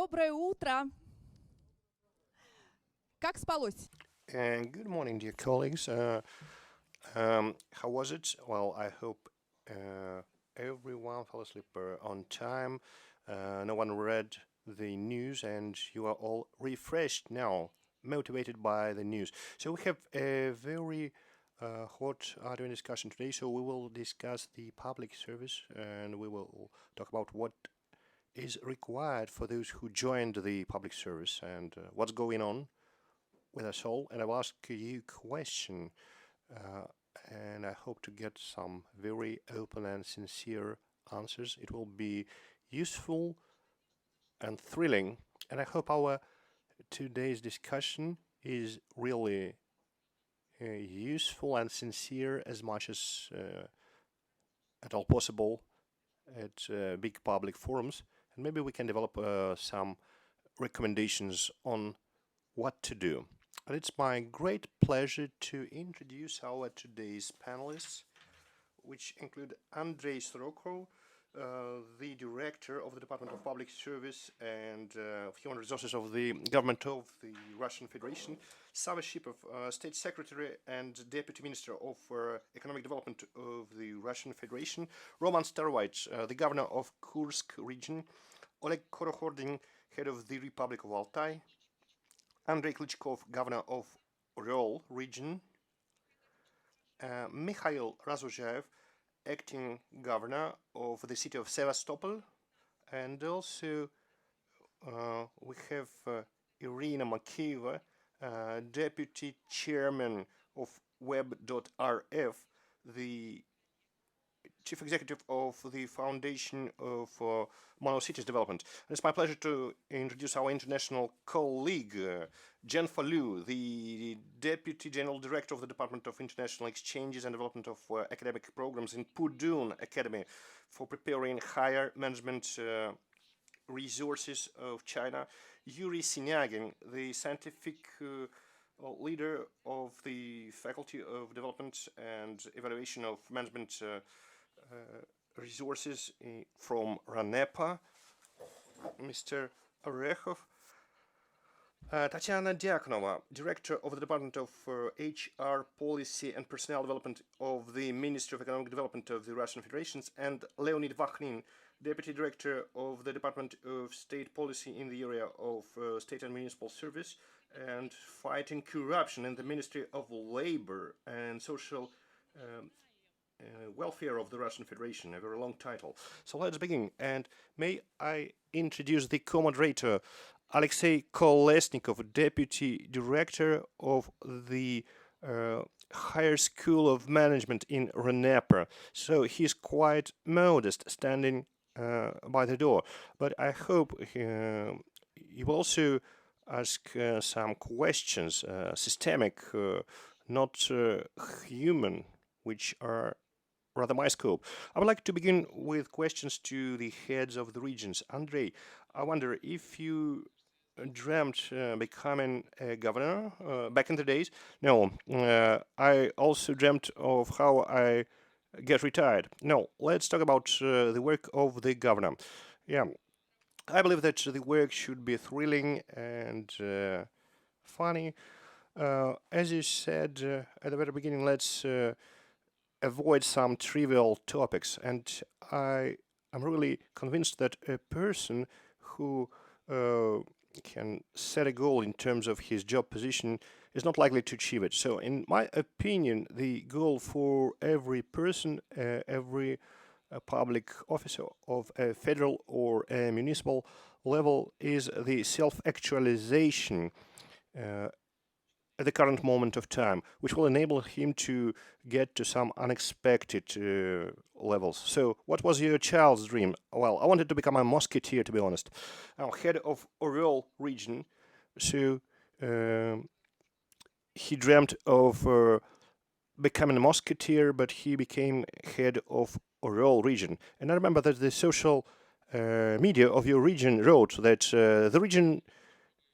Доброе утро. Как спалось? And good morning, dear colleagues. How was it? Well, I hope everyone fell asleep on time. No one read the news, and you are all refreshed now, motivated by the news. So we have a very hot audio discussion today. So we will discuss the public service, and we will talk about what is required for those who joined the public service and what's going on with us all. And I will ask you a question, uh, and I hope to get some very open and sincere answers. It will be useful and thrilling, and I hope our today's discussion is really useful and sincere as much as at all possible at big public forums, and maybe we can develop some recommendations on what to do. And it's my great pleasure to introduce our today's panelists, which include Andrei Sorokov, the director of the Department of Public Service and Human Resources of the Government of the Russian Federation, Sava Shipov, State Secretary and Deputy Minister of Economic Development of the Russian Federation, Roman Starovich, the Governor of Kursk region, Oleg Korokhordin, Head of the Republic of Altai, Andrei Klitschkov, Governor of Ural region, Mikhail Razuzhaev, Acting Governor of the city of Sevastopol, and also we have Irina Makeyeva, Deputy Chairman of Web.rf, the Chief Executive of the Foundation of Mono Cities Development. And it's my pleasure to introduce our international colleague, Jen Fallu, the Deputy General Director of the Department of International Exchanges and Development of Academic Programs in Pudun Academy for preparing higher management resources of China. Yuri Sinyagin, the scientific leader of the Faculty of Development and Evaluation of Management resources from RANEPA, Mr. Orechov, Tatiana Diakonova, Director of the Department of HR Policy and Personnel Development of the Ministry of Economic Development of the Russian Federation, and Leonid Vakhnin, Deputy Director of the Department of State Policy in the area of State and Municipal Service and Fighting Corruption in the Ministry of Labor and Social Welfare of the Russian Federation, a very long title. So let's begin. And may I introduce the co-moderator, Alexei Kolesnikov, Deputy Director of the Higher School of Management in RANEPA. So he's quite modest, standing by the door. But I hope you will also ask some questions, systemic, not human, which are rather my scope. I would like to begin with questions to the heads of the regions. Andrei, I wonder if you dreamt becoming a governor back in the days. No, I also dreamt of how I get retired. No, let's talk about the work of the governor. Yeah, I believe that the work should be thrilling and funny. As you said at the very beginning, let's avoid some trivial topics, and I am really convinced that a person who can set a goal in terms of his job position is not likely to achieve it. So in my opinion, the goal for every person, every public officer of a federal or a municipal level is the self-actualization at the current moment of time, which will enable him to get to some unexpected levels. So, what was your child's dream? Well, I wanted to become a musketeer, to be honest. Head of Ural region, so he dreamt of becoming a musketeer, but he became head of Ural region. And I remember that the social media of your region wrote that the region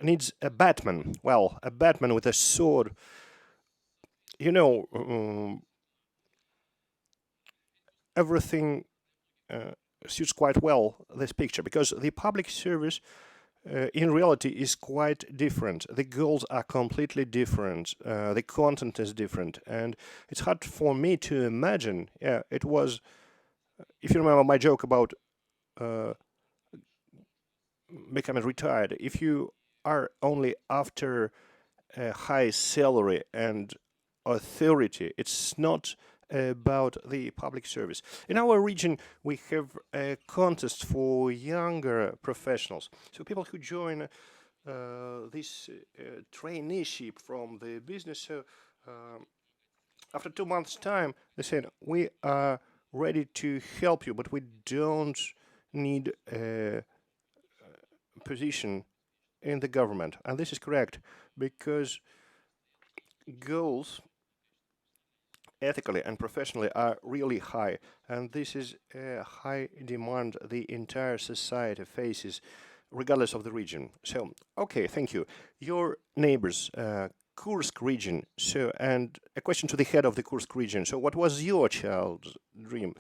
needs a Batman. Well, a Batman with a sword. You know, everything suits quite well this picture, because the public service in reality is quite different. The goals are completely different. The content is different, and it's hard for me to imagine. Yeah, it was. If you remember my joke about uh, becoming retired, if you are only after a high salary and authority, it's not about the public service. In our region, we have a contest for younger professionals. So people who join this traineeship from the business. So after 2 months' time, they said, we are ready to help you, but we don't need a position in the government. And this is correct because goals ethically and professionally are really high, and this is a high demand the entire society faces regardless of the region. So okay, thank you. Your neighbors, Kursk region. So, and a question to the head of the Kursk region. So what was your child's dream?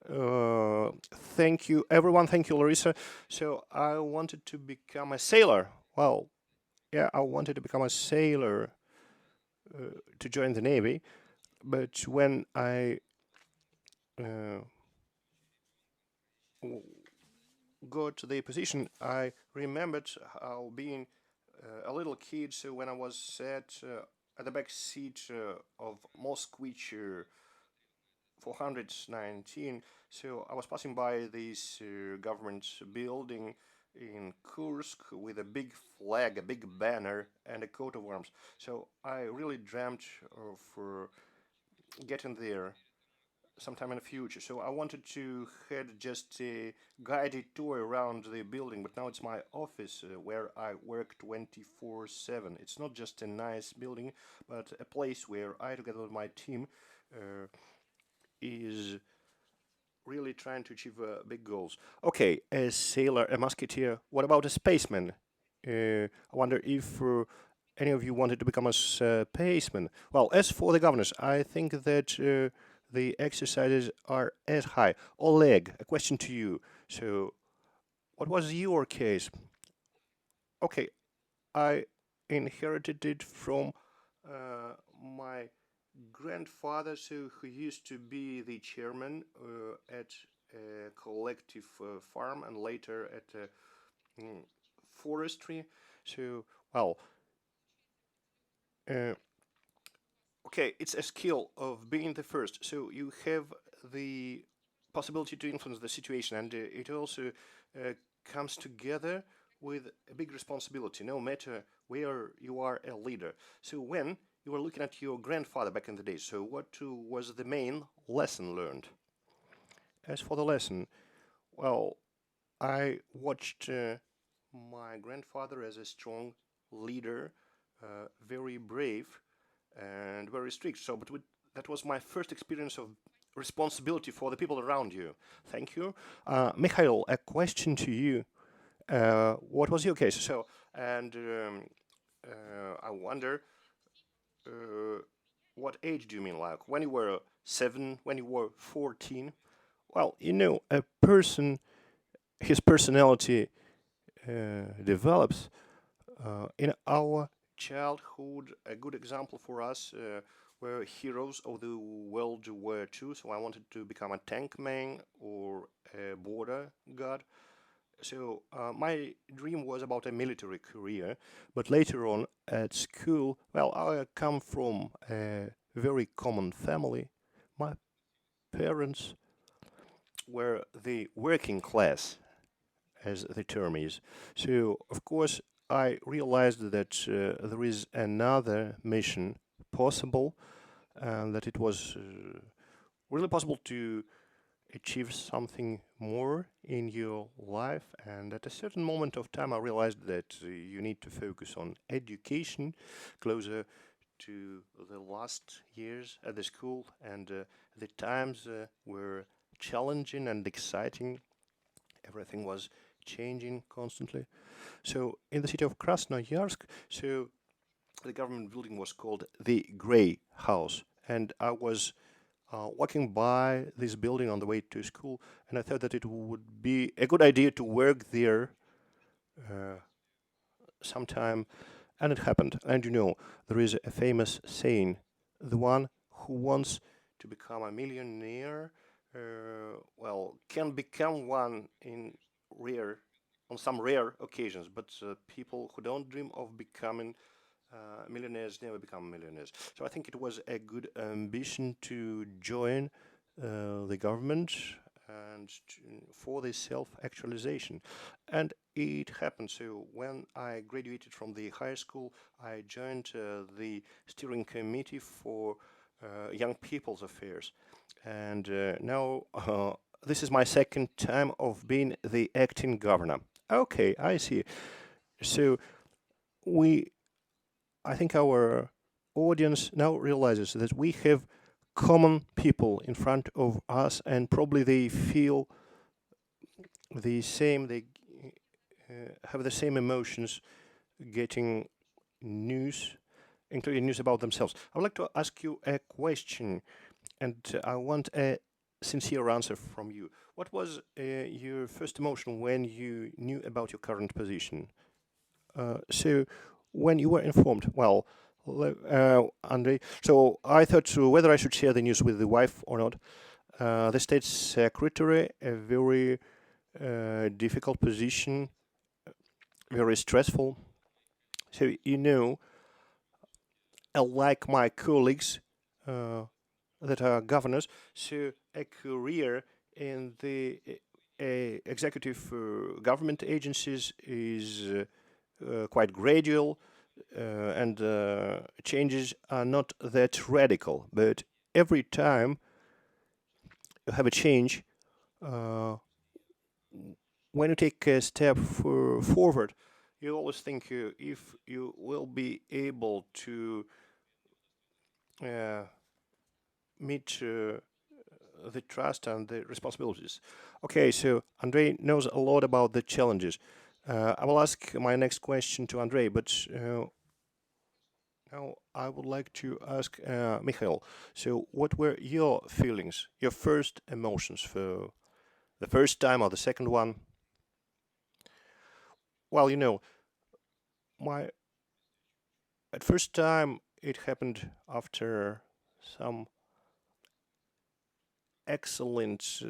Thank you everyone, thank you Larissa. So I wanted to become a sailor. Well, yeah, I wanted to become a sailor to join the navy. But when I uh, got to the position, I remembered how being a little kid, so when I was sat at the back seat of Moskvich 419, so I was passing by this government building in Kursk with a big flag, a big banner, and a coat of arms. So I really dreamt of getting there sometime in the future. So I wanted to had just a guided tour around the building, but now it's my office where I work 24/7. It's not just a nice building, but a place where I, together with my team, uh, is really trying to achieve big goals. Okay, a sailor, a musketeer. What about a spaceman? I wonder if any of you wanted to become a spaceman. Well, as for the governors, I think that the exercises are as high. Oleg, a question to you. So, what was your case? Okay, I inherited it from my grandfather, so who used to be the chairman at a collective farm and later at forestry. So, well, uh, okay, it's a skill of being the first. So you have the possibility to influence the situation, and it also uh, comes together with a big responsibility, no matter where you are a leader. So when you were looking at your grandfather back in the day, so what was the main lesson learned? As for the lesson, well, I watched my grandfather as a strong leader, very brave and very strict. So, but that was my first experience of responsibility for the people around you. Thank you. Mikhail, a question to you. What was your case? So, and I wonder, uh, what age do you mean? Like when you were 7, when you were 14? Well, a person, his personality develops in our childhood. A good example for us were heroes of the World War II. So I wanted to become a tank man or a border guard. So my dream was about a military career, but later on at school, well, I come from a very common family. My parents were the working class, as the term is. So, of course, I realized that there is another mission possible, and that it was really possible to achieve something more in your life. And at a certain moment of time, I realized that you need to focus on education closer to the last years at the school, and the times were challenging and exciting. Everything was changing constantly. So in the city of Krasnoyarsk, so the government building was called the Grey House, and I was walking by this building on the way to school, and I thought that it would be a good idea to work there some time, and it happened. And there is a famous saying: the one who wants to become a millionaire, can become one on some rare occasions, but people who don't dream of becoming millionaires never become millionaires. So I think it was a good ambition to join the government and for the self-actualization. And it happened. So when I graduated from the high school, I joined the steering committee for young people's affairs. And now this is my second time of being the acting governor. Okay, I see. So we I think our audience now realizes that we have common people in front of us, and probably they feel the same, they have the same emotions getting news, including news about themselves. I would like to ask you a question, and I want a sincere answer from you. What was your first emotion when you knew about your current position? So when you were informed, Andrei, so I thought whether I should share the news with the wife or not. The state secretary, a very difficult position, very stressful. So, like my colleagues that are governors, so a career in the executive government agencies is quite gradual, and changes are not that radical. But every time you have a change, uh, when you take a step forward, you always think if you will be able to uh, meet the trust and the responsibilities. Okay, so Andrei knows a lot about the challenges. I will ask my next question to Andrei, but now I would like to ask Mikhail. So, what were your feelings, your first emotions for the first time or the second one? Well, my at first time it happened after some excellent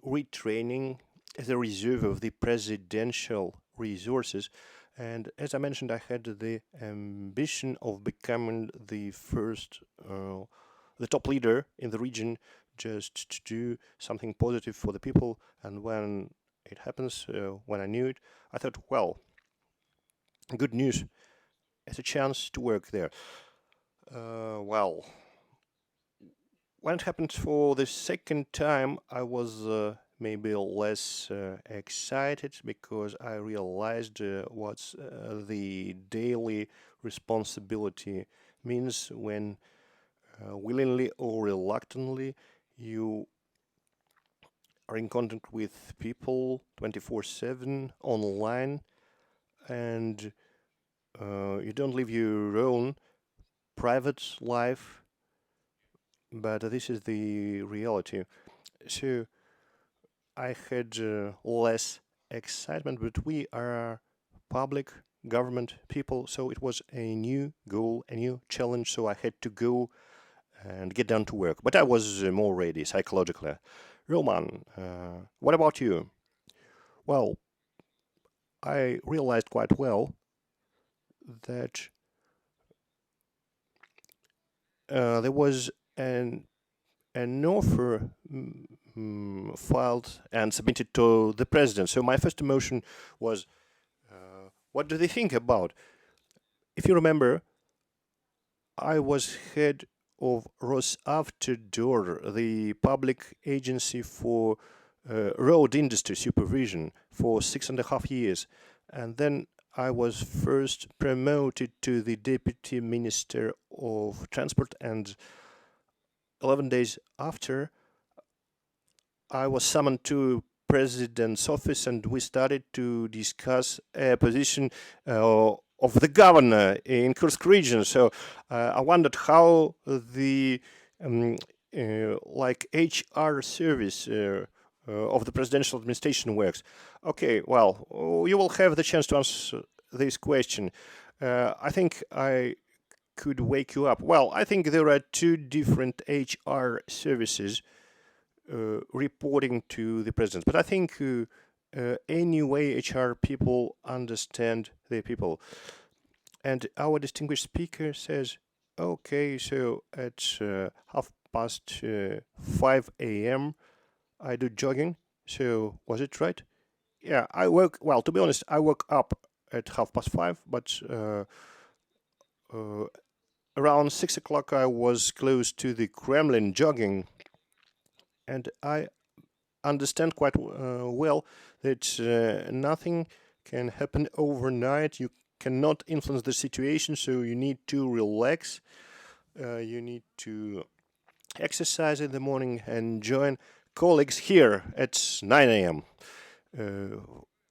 retraining as a reserve of the presidential resources. And as I mentioned, I had the ambition of becoming the top leader in the region, just to do something positive for the people. And when it happens, when I knew it, I thought, well, good news, it's a chance to work there. Well, when it happened for the second time, I was maybe less excited because I realized what the daily responsibility means when, willingly or reluctantly, you are in contact with people 24/7 online, and you don't live your own private life, but this is the reality. So I had less excitement, but we are public government people, so it was a new goal, a new challenge, so I had to go and get down to work. But I was more ready psychologically. Roman, what about you? Well, I realized quite well that there was an offer filed and submitted to the president. So my first emotion was, what do they think about? If you remember, I was head of Rosavtodor, the public agency for road industry supervision, for 6.5 years. And then I was first promoted to the deputy minister of transport, and 11 days after, I was summoned to president's office, and we started to discuss a position of the governor in Kursk region. So I wondered how the like HR service of the presidential administration works. Okay, well, you will have the chance to answer this question. I think I could wake you up. Well, I think there are two different HR services reporting to the president, but I think anyway HR people understand their people. And our distinguished speaker says, okay, so at 5 a.m. I do jogging. So was it right? Yeah, well, to be honest, I woke up at 5:30, but uh, around 6 o'clock I was close to the Kremlin jogging, and I understand quite well that nothing can happen overnight. You cannot influence the situation, so you need to relax. You need to exercise in the morning and join colleagues here at 9 a.m.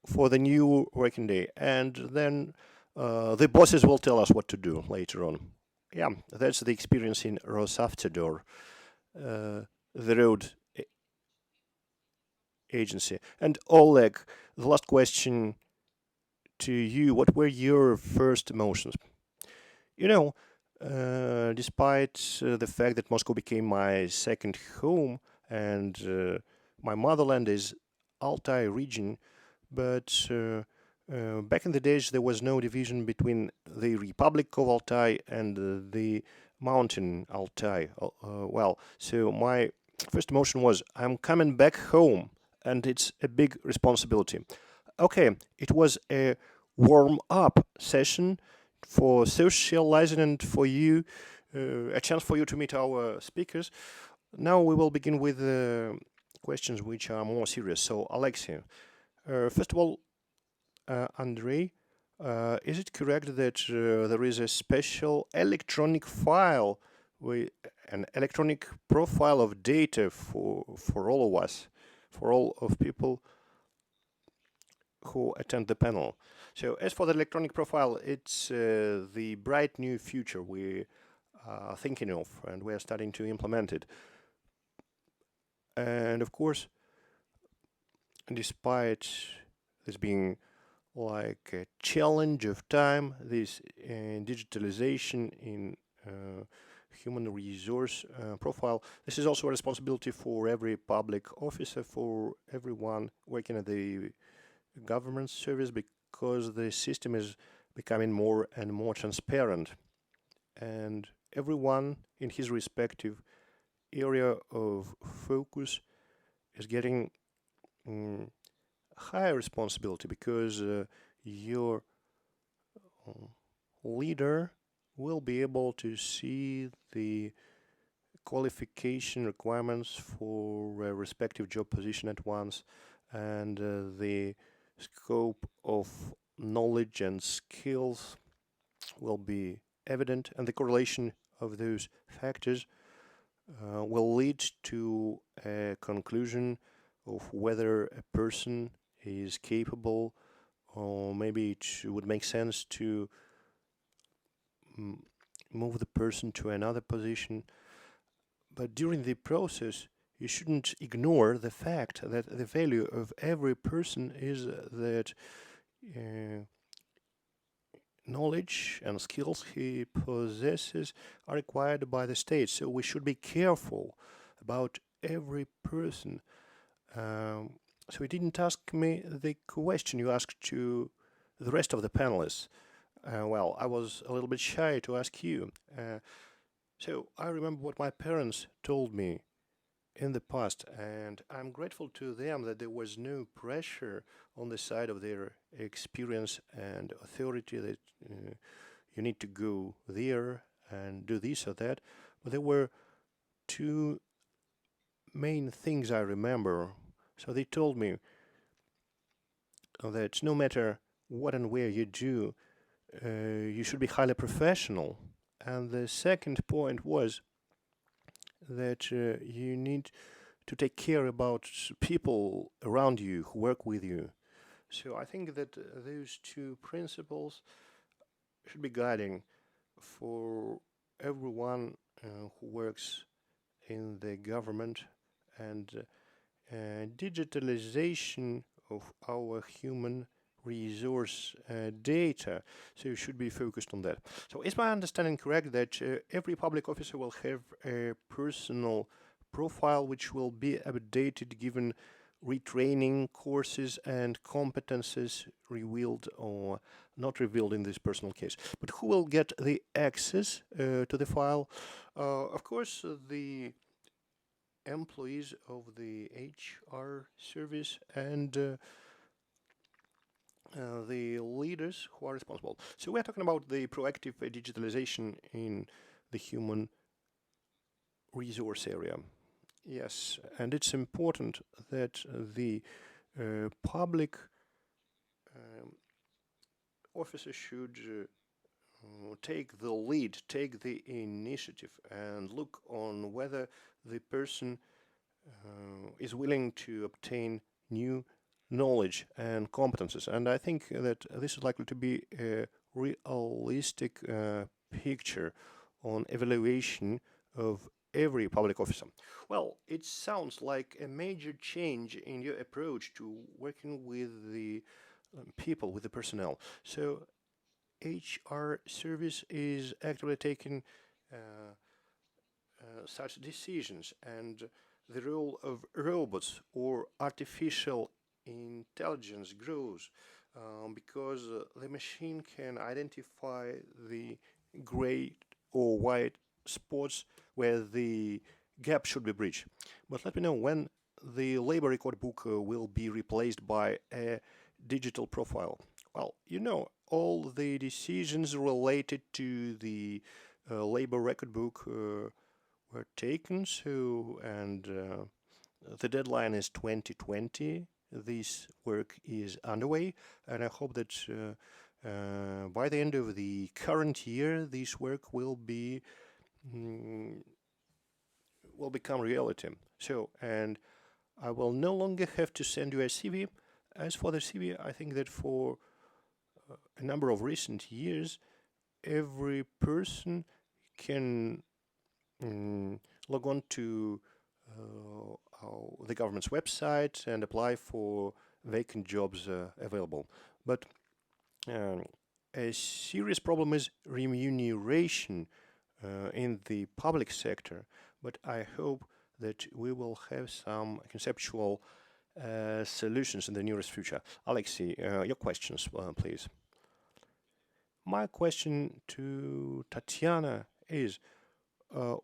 For the new working day. And then the bosses will tell us what to do later on. Yeah, that's the experience in Rosavtodor, the road agency. And Oleg, the last question to you. What were your first emotions? You know, despite the fact that Moscow became my second home and my motherland is Altai region, but back in the days there was no division between the Republic of Altai and the mountain Altai. Well, so my first emotion was I'm coming back home, and it's a big responsibility. Okay, it was a warm up session for socializing and for you, a chance for you to meet our speakers. Now we will begin with questions which are more serious. So, Alexei, first of all, Andrei, is it correct that there is a special electronic file, with an electronic profile of data for all of us, for all of people who attend the panel? So, as for the electronic profile, it's the bright new future we are thinking of, and we are starting to implement it. And of course, despite this being like a challenge of time, this digitalization in human resource profile, this is also a responsibility for every public officer, for everyone working at the government service, because the system is becoming more and more transparent, and everyone in his respective area of focus is getting higher responsibility, because your leader will be able to see the qualification requirements for a respective job position at once, and the scope of knowledge and skills will be evident, and the correlation of those factors will lead to a conclusion of whether a person is capable, or maybe it would make sense to move the person to another position. But during the process, you shouldn't ignore the fact that the value of every person is that knowledge and skills he possesses are required by the state. So we should be careful about every person. So you didn't ask me the question you asked to the rest of the panelists. Well, I was a little bit shy to ask you. So I remember what my parents told me in the past, and I'm grateful to them that there was no pressure on the side of their experience and authority that you need to go there and do this or that. But there were two main things I remember. So they told me that no matter what and where you do, you should be highly professional. And the second point was that you need to take care about people around you who work with you. So I think that those two principles should be guiding for everyone who works in the government, and digitalization of our human resource data, so you should be focused on that. So is my understanding correct that every public officer will have a personal profile which will be updated given retraining courses and competences revealed or not revealed in this personal case? But who will get the access to the file? Of course, the employees of the HR service and the leaders who are responsible. So we're talking about the proactive digitalization in the human resource area. Yes, and it's important that the public officer should take the lead, take the initiative, and look on whether the person is willing to obtain new knowledge and competences. And I think that this is likely to be a realistic picture on evaluation of every public officer. Well, it sounds like a major change in your approach to working with the people, with the personnel. So HR service is actively taking such decisions, and the role of robots or artificial intelligence grows because the machine can identify the gray or white spots where the gap should be bridged. But let me know when the labor record book will be replaced by a digital profile. Well, all the decisions related to the labor record book were taken, and the deadline is 2020. This work is underway, and I hope that by the end of the current year, this work will become reality. So, and I will no longer have to send you a CV. As for the CV, I think that for a number of recent years, every person can log on to the government's website and apply for vacant jobs available. But a serious problem is remuneration in the public sector. But I hope that we will have some conceptual solutions in the nearest future. Alexei, your questions, please. My question to Tatiana is,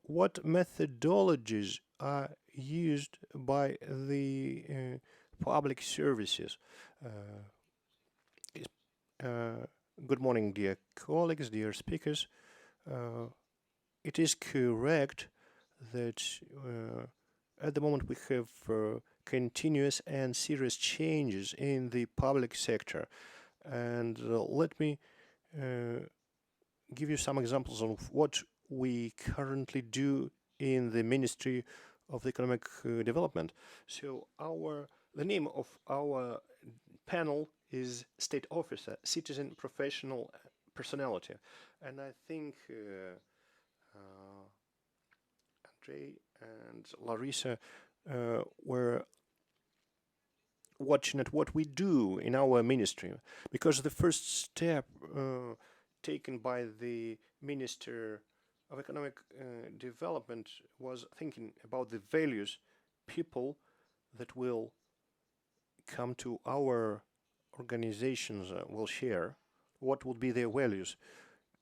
what methodologies are used by the public services? Good morning, dear colleagues, dear speakers. It is correct that at the moment we have continuous and serious changes in the public sector. And let me give you some examples of what we currently do in the Ministry of Economic Development. So the name of our panel is State Officer, Citizen, Professional, Personality. And I think Andrei and Larissa were watching at what we do in our ministry, because the first step taken by the Minister of Economic Development was thinking about the values people that will come to our organizations will share, what would be their values.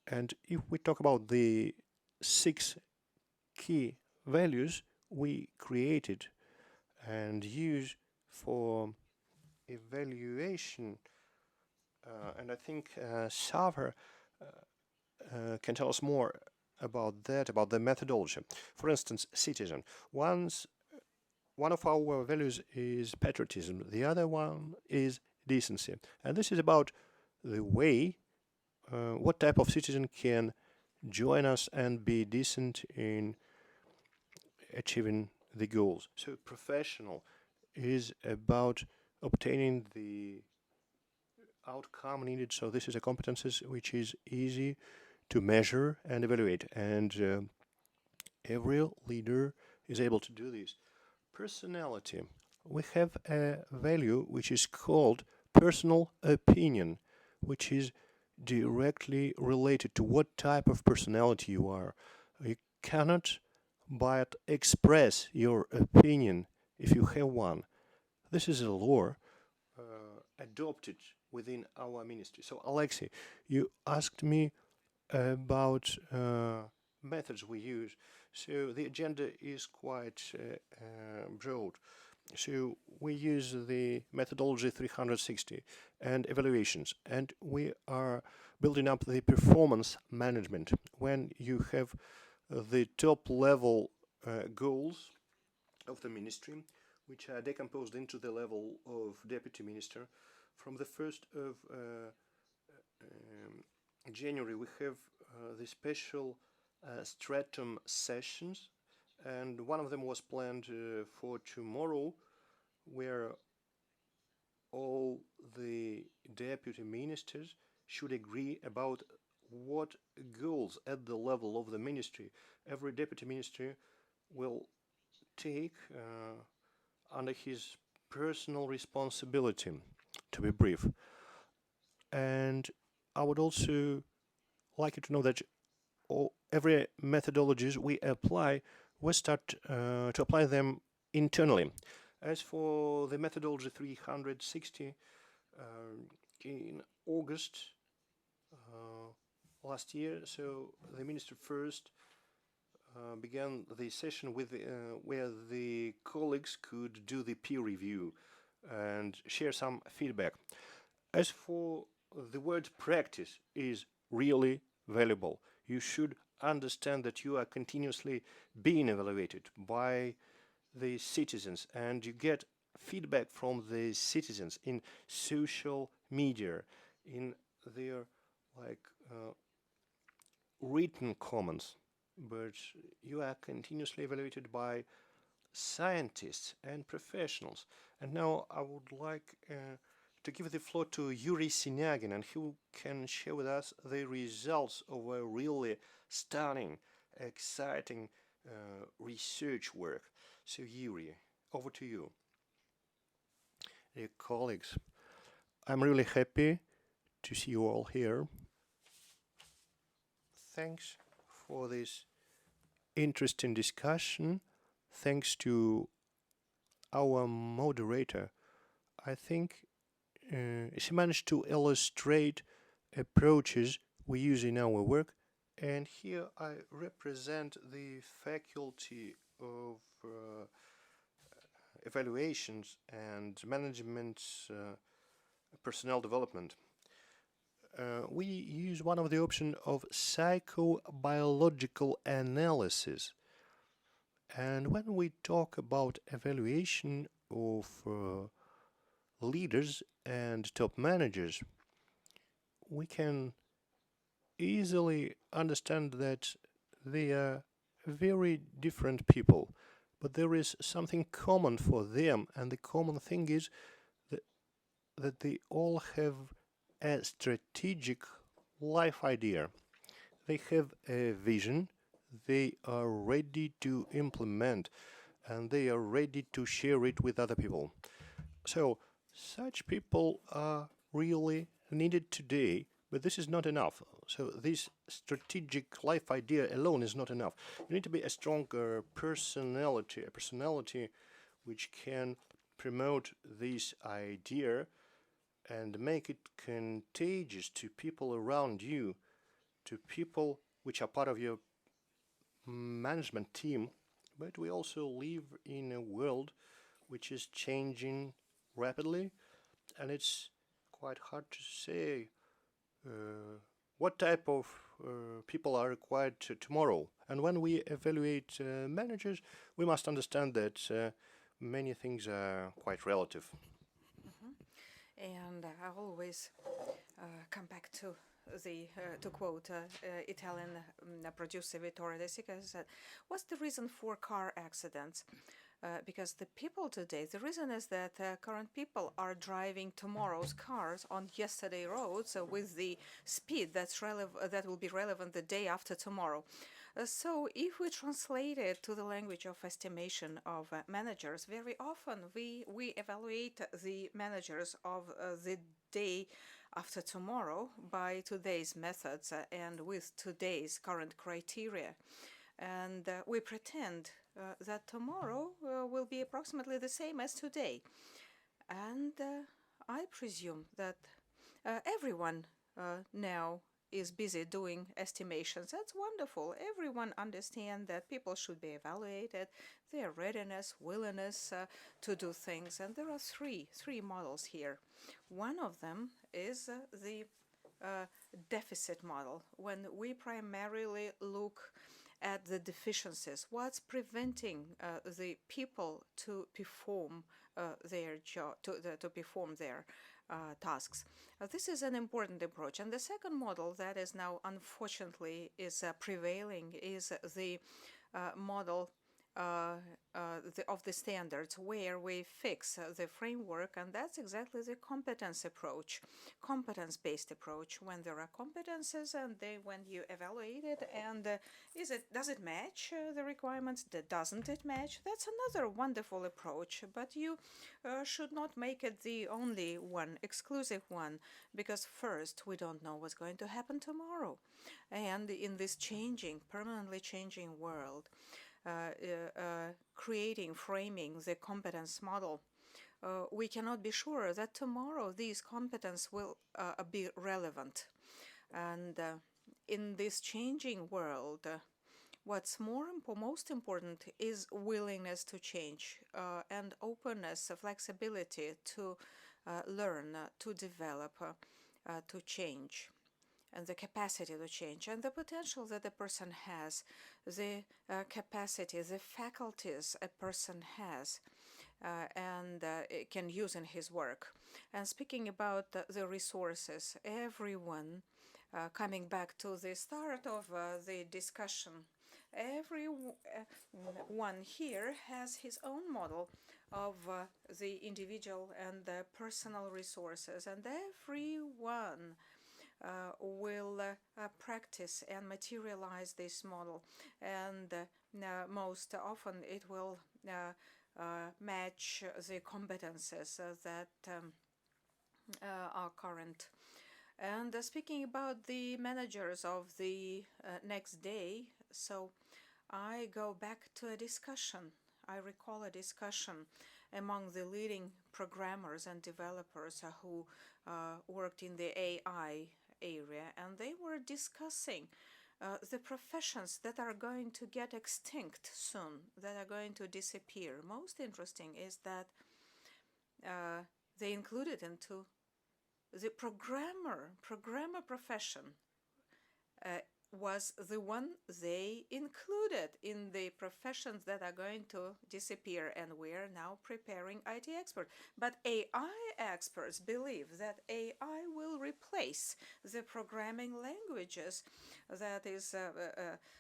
And if we talk about the 6 key values we created and use for evaluation, and I think Savar can tell us more about that, about the methodology. For instance, citizen. One of our values is patriotism. The other one is decency. And this is about the way, what type of citizen can join us and be decent in achieving the goals. So professional is about obtaining the outcome needed. So this is a competences which is easy to measure and evaluate, and every leader is able to do this. Personality. We have a value which is called personal opinion, which is directly related to what type of personality you are. You cannot but express your opinion if you have one. This is a law adopted within our ministry. So, Alexei, you asked me about methods we use. So, the agenda is quite broad. So, we use the methodology 360 and evaluations, and we are building up the performance management. When you have the top level goals of the ministry, which are decomposed into the level of deputy minister. From the 1st of January, we have the special stratum sessions, and one of them was planned for tomorrow, where all the deputy ministers should agree about what goals at the level of the ministry every deputy minister will take under his personal responsibility, to be brief. And I would also like you to know that every methodologies we apply, we start to apply them internally. As for the methodology 360, in August last year, so the minister first began the session with where the colleagues could do the peer review and share some feedback. As for the word practice is really valuable. You should understand that you are continuously being evaluated by the citizens, and you get feedback from the citizens in social media, in their like written comments, but you are continuously evaluated by scientists and professionals. And now I would like to give the floor to Yuri Sinagin, and he can share with us the results of a really stunning, exciting research work. So Yuri, over to you. Dear colleagues, I'm really happy to see you all here. Thanks for this interesting discussion. Thanks to our moderator. I think she managed to illustrate approaches we use in our work, and here I represent the faculty of evaluations and management personnel development. We use one of the options of psychobiological analysis. And when we talk about evaluation of leaders and top managers, we can easily understand that they are very different people, but there is something common for them, and the common thing is that they all have a strategic life idea. They have a vision, they are ready to implement, and they are ready to share it with other people. So, such people are really needed today, but this is not enough. So, this strategic life idea alone is not enough. You need to be a stronger personality, a personality which can promote this idea and make it contagious to people around you, to people which are part of your management team. But we also live in a world which is changing rapidly, and it's quite hard to say what type of people are required tomorrow. And when we evaluate managers, we must understand that many things are quite relative. And I always come back to the to quote Italian producer Vittorio De Sica said, "What's the reason for car accidents?" Because the people today, the reason is that current people are driving tomorrow's cars on yesterday roads with the speed that will be relevant the day after tomorrow. So if we translate it to the language of estimation of managers, very often we evaluate the managers of the day after tomorrow by today's methods and with today's current criteria. And we pretend that tomorrow will be approximately the same as today. And I presume that everyone now is busy doing estimations. That's wonderful. Everyone understands that people should be evaluated, their readiness, willingness to do things. And there are three models here. One of them is the deficit model, when we primarily look at the deficiencies, what's preventing the people to perform their job, to perform their tasks. This is an important approach. And the second model that is now unfortunately is prevailing is the model of the standards, where we fix the framework, and that's exactly the competence approach, competence-based approach. When there are competences, and when you evaluate it, and does it match the requirements? Doesn't it match? That's another wonderful approach, but you should not make it the only one, exclusive one, because first, we don't know what's going to happen tomorrow, and in this changing, permanently changing world, creating, framing the competence model, we cannot be sure that tomorrow these competence will be relevant. And in this changing world, what's most important is willingness to change and openness, flexibility to learn, to develop, to change, and the capacity to change, and the potential that a person has, the capacity, the faculties a person has, and can use in his work. And speaking about the resources, everyone, coming back to the start of the discussion, everyone here has his own model of the individual and the personal resources, and everyone will practice and materialize this model, and most often it will match the competences that are current. And speaking about the managers of the next day, so I go back to a discussion. I recall a discussion among the leading programmers and developers who worked in the AI area, and they were discussing the professions that are going to get extinct soon, that are going to disappear. Most interesting is that they included into the programmer profession was the one they included in the professions that are going to disappear, and we're now preparing IT experts. But AI experts believe that AI will replace the programming languages that is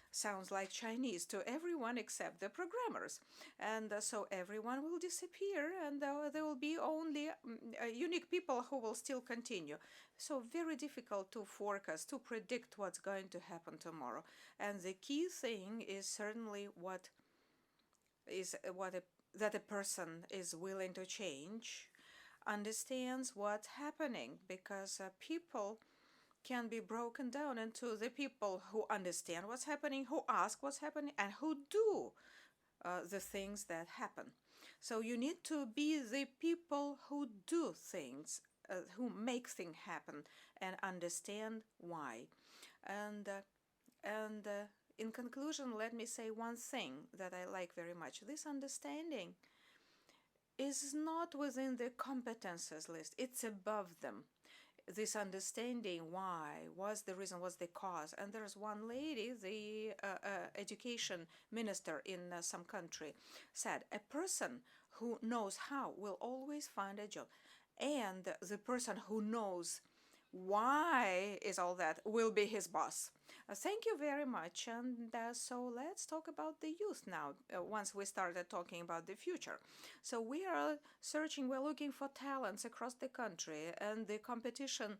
sounds like Chinese to everyone except the programmers, and so everyone will disappear, and there will be only unique people who will still continue. So very difficult to forecast, to predict what's going to happen tomorrow. And the key thing is certainly that a person is willing to change, understands what's happening, because people can be broken down into the people who understand what's happening, who ask what's happening, and who do the things that happen. So you need to be the people who do things, who make things happen, and understand why. And in conclusion, let me say one thing that I like very much. This understanding is not within the competences list, it's above them. This understanding why was the reason, was the cause. And there's one lady, the education minister in some country, said a person who knows how will always find a job, and the person who knows why is all that will be his boss. Thank you very much. And so let's talk about the youth now, once we started talking about the future. So we are searching, we're looking for talents across the country, and the competition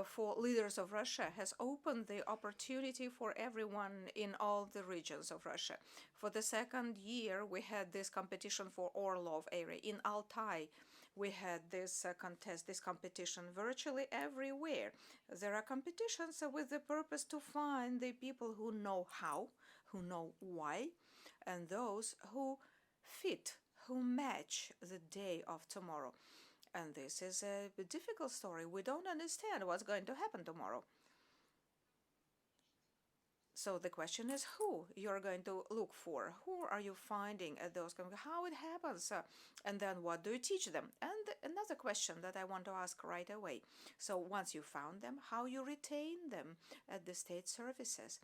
for leaders of Russia has opened the opportunity for everyone in all the regions of Russia. For the second year, we had this competition for Orlov area. In Altai, we had this contest, this competition virtually everywhere. There are competitions with the purpose to find the people who know how, who know why, and those who fit, who match the day of tomorrow. And this is a difficult story. We don't understand what's going to happen tomorrow. So the question is who you're going to look for. Who are you finding at those? How it happens? And then what do you teach them? And another question that I want to ask right away. So once you found them, how you retain them at the state services,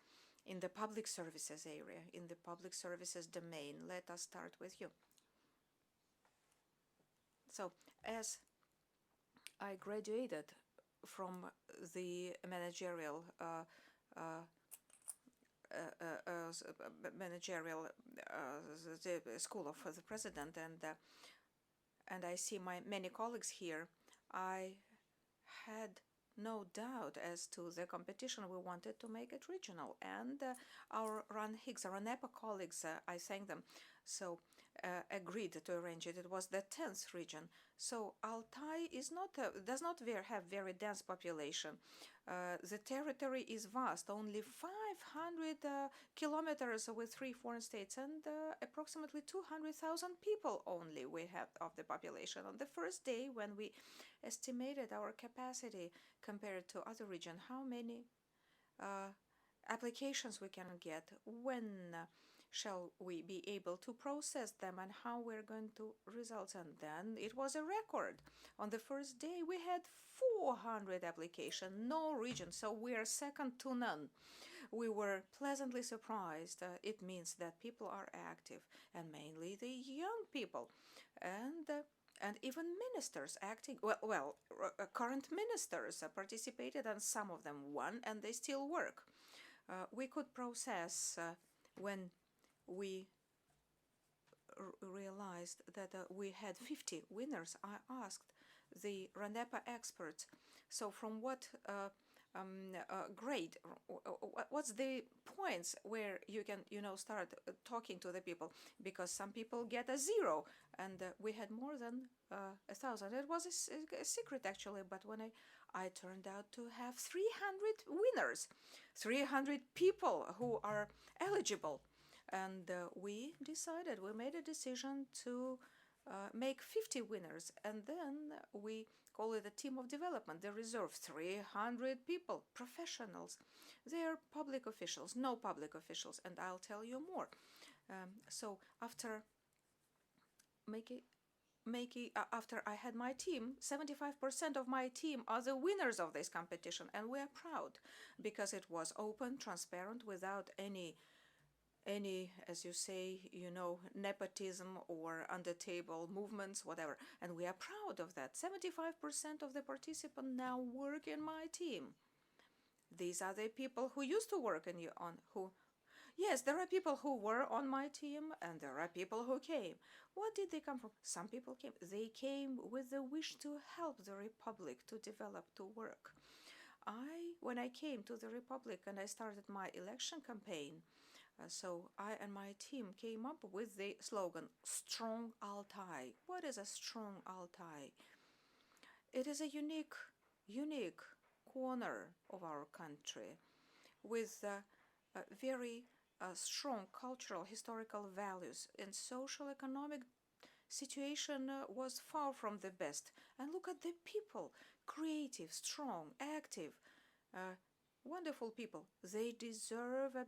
in the public services area, in the public services domain. Let us start with you. So as I graduated from the managerial the school of the president, and I see my many colleagues here, I had no doubt as to the competition. We wanted to make it regional, and our RANEPA colleagues, I thank them, so agreed to arrange it. It was the 10th region. So Altai is not does not have very dense population. The territory is vast, only 500 kilometers with 3 foreign states, and approximately 200,000 people only we have of the population. On the first day, when we estimated our capacity compared to other regions, how many applications we can get, when shall we be able to process them, and how we're going to results. And then it was a record. On the first day we had 400 applications, no region, so we are second to none. We were pleasantly surprised. It means that people are active, and mainly the young people, and even ministers acting well. Current ministers participated, and some of them won, and they still work. We could process when we realized that we had 50 winners. I asked the RANEPA experts, so from what grade, what's the points where you can, start talking to the people, because some people get a 0, and we had more than 1,000. It was a secret actually, but when I turned out to have 300 winners, 300 people who are eligible. And we made a decision to make 50 winners, and then we call it a team of development. The reserve, 300 people, professionals. They are public officials, no public officials, and I'll tell you more. So after after I had my team, 75% of my team are the winners of this competition, and we are proud because it was open, transparent, without any, as you say, nepotism or under-table movements, whatever. And we are proud of that. 75% of the participants now work in my team. These are the people who used to work Yes, there are people who were on my team, and there are people who came. What did they come from? Some people came. They came with the wish to help the Republic to develop, to work. When I came to the Republic and I started my election campaign, so I and my team came up with the slogan, Strong Altai. What is a strong Altai? It is a unique corner of our country with very strong cultural, historical values, and social economic situation was far from the best. And look at the people, creative, strong, active, wonderful people. They deserve a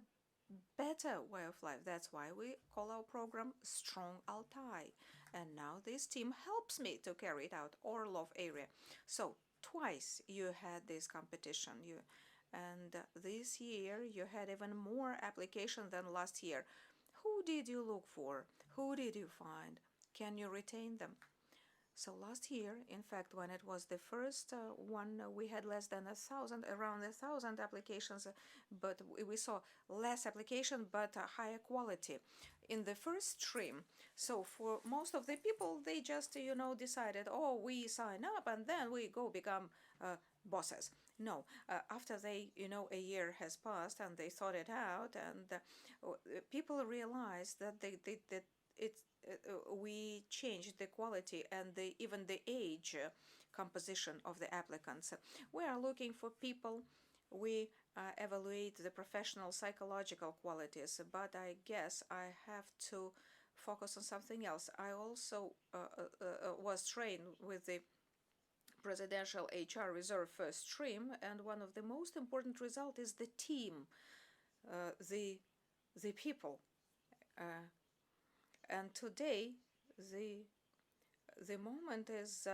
better way of life. That's why we call our program Strong Altai. And now this team helps me to carry it out, Orlov area. So twice you had this competition. And this year you had even more applications than last year. Who did you look for? Who did you find? Can you retain them? So last year, in fact, when it was the first one, we had less than 1,000, around 1,000 applications, but we saw less application, but higher quality in the first stream. So for most of the people, they just, decided, oh, we sign up and then we go become bosses. No, after they, a year has passed and they thought it out, and people realized that that it's we changed the quality and even the age composition of the applicants. We are looking for people. We evaluate the professional psychological qualities, but I guess I have to focus on something else. I also was trained with the presidential HR reserve first stream, and one of the most important result is the team, the people. And today, the moment is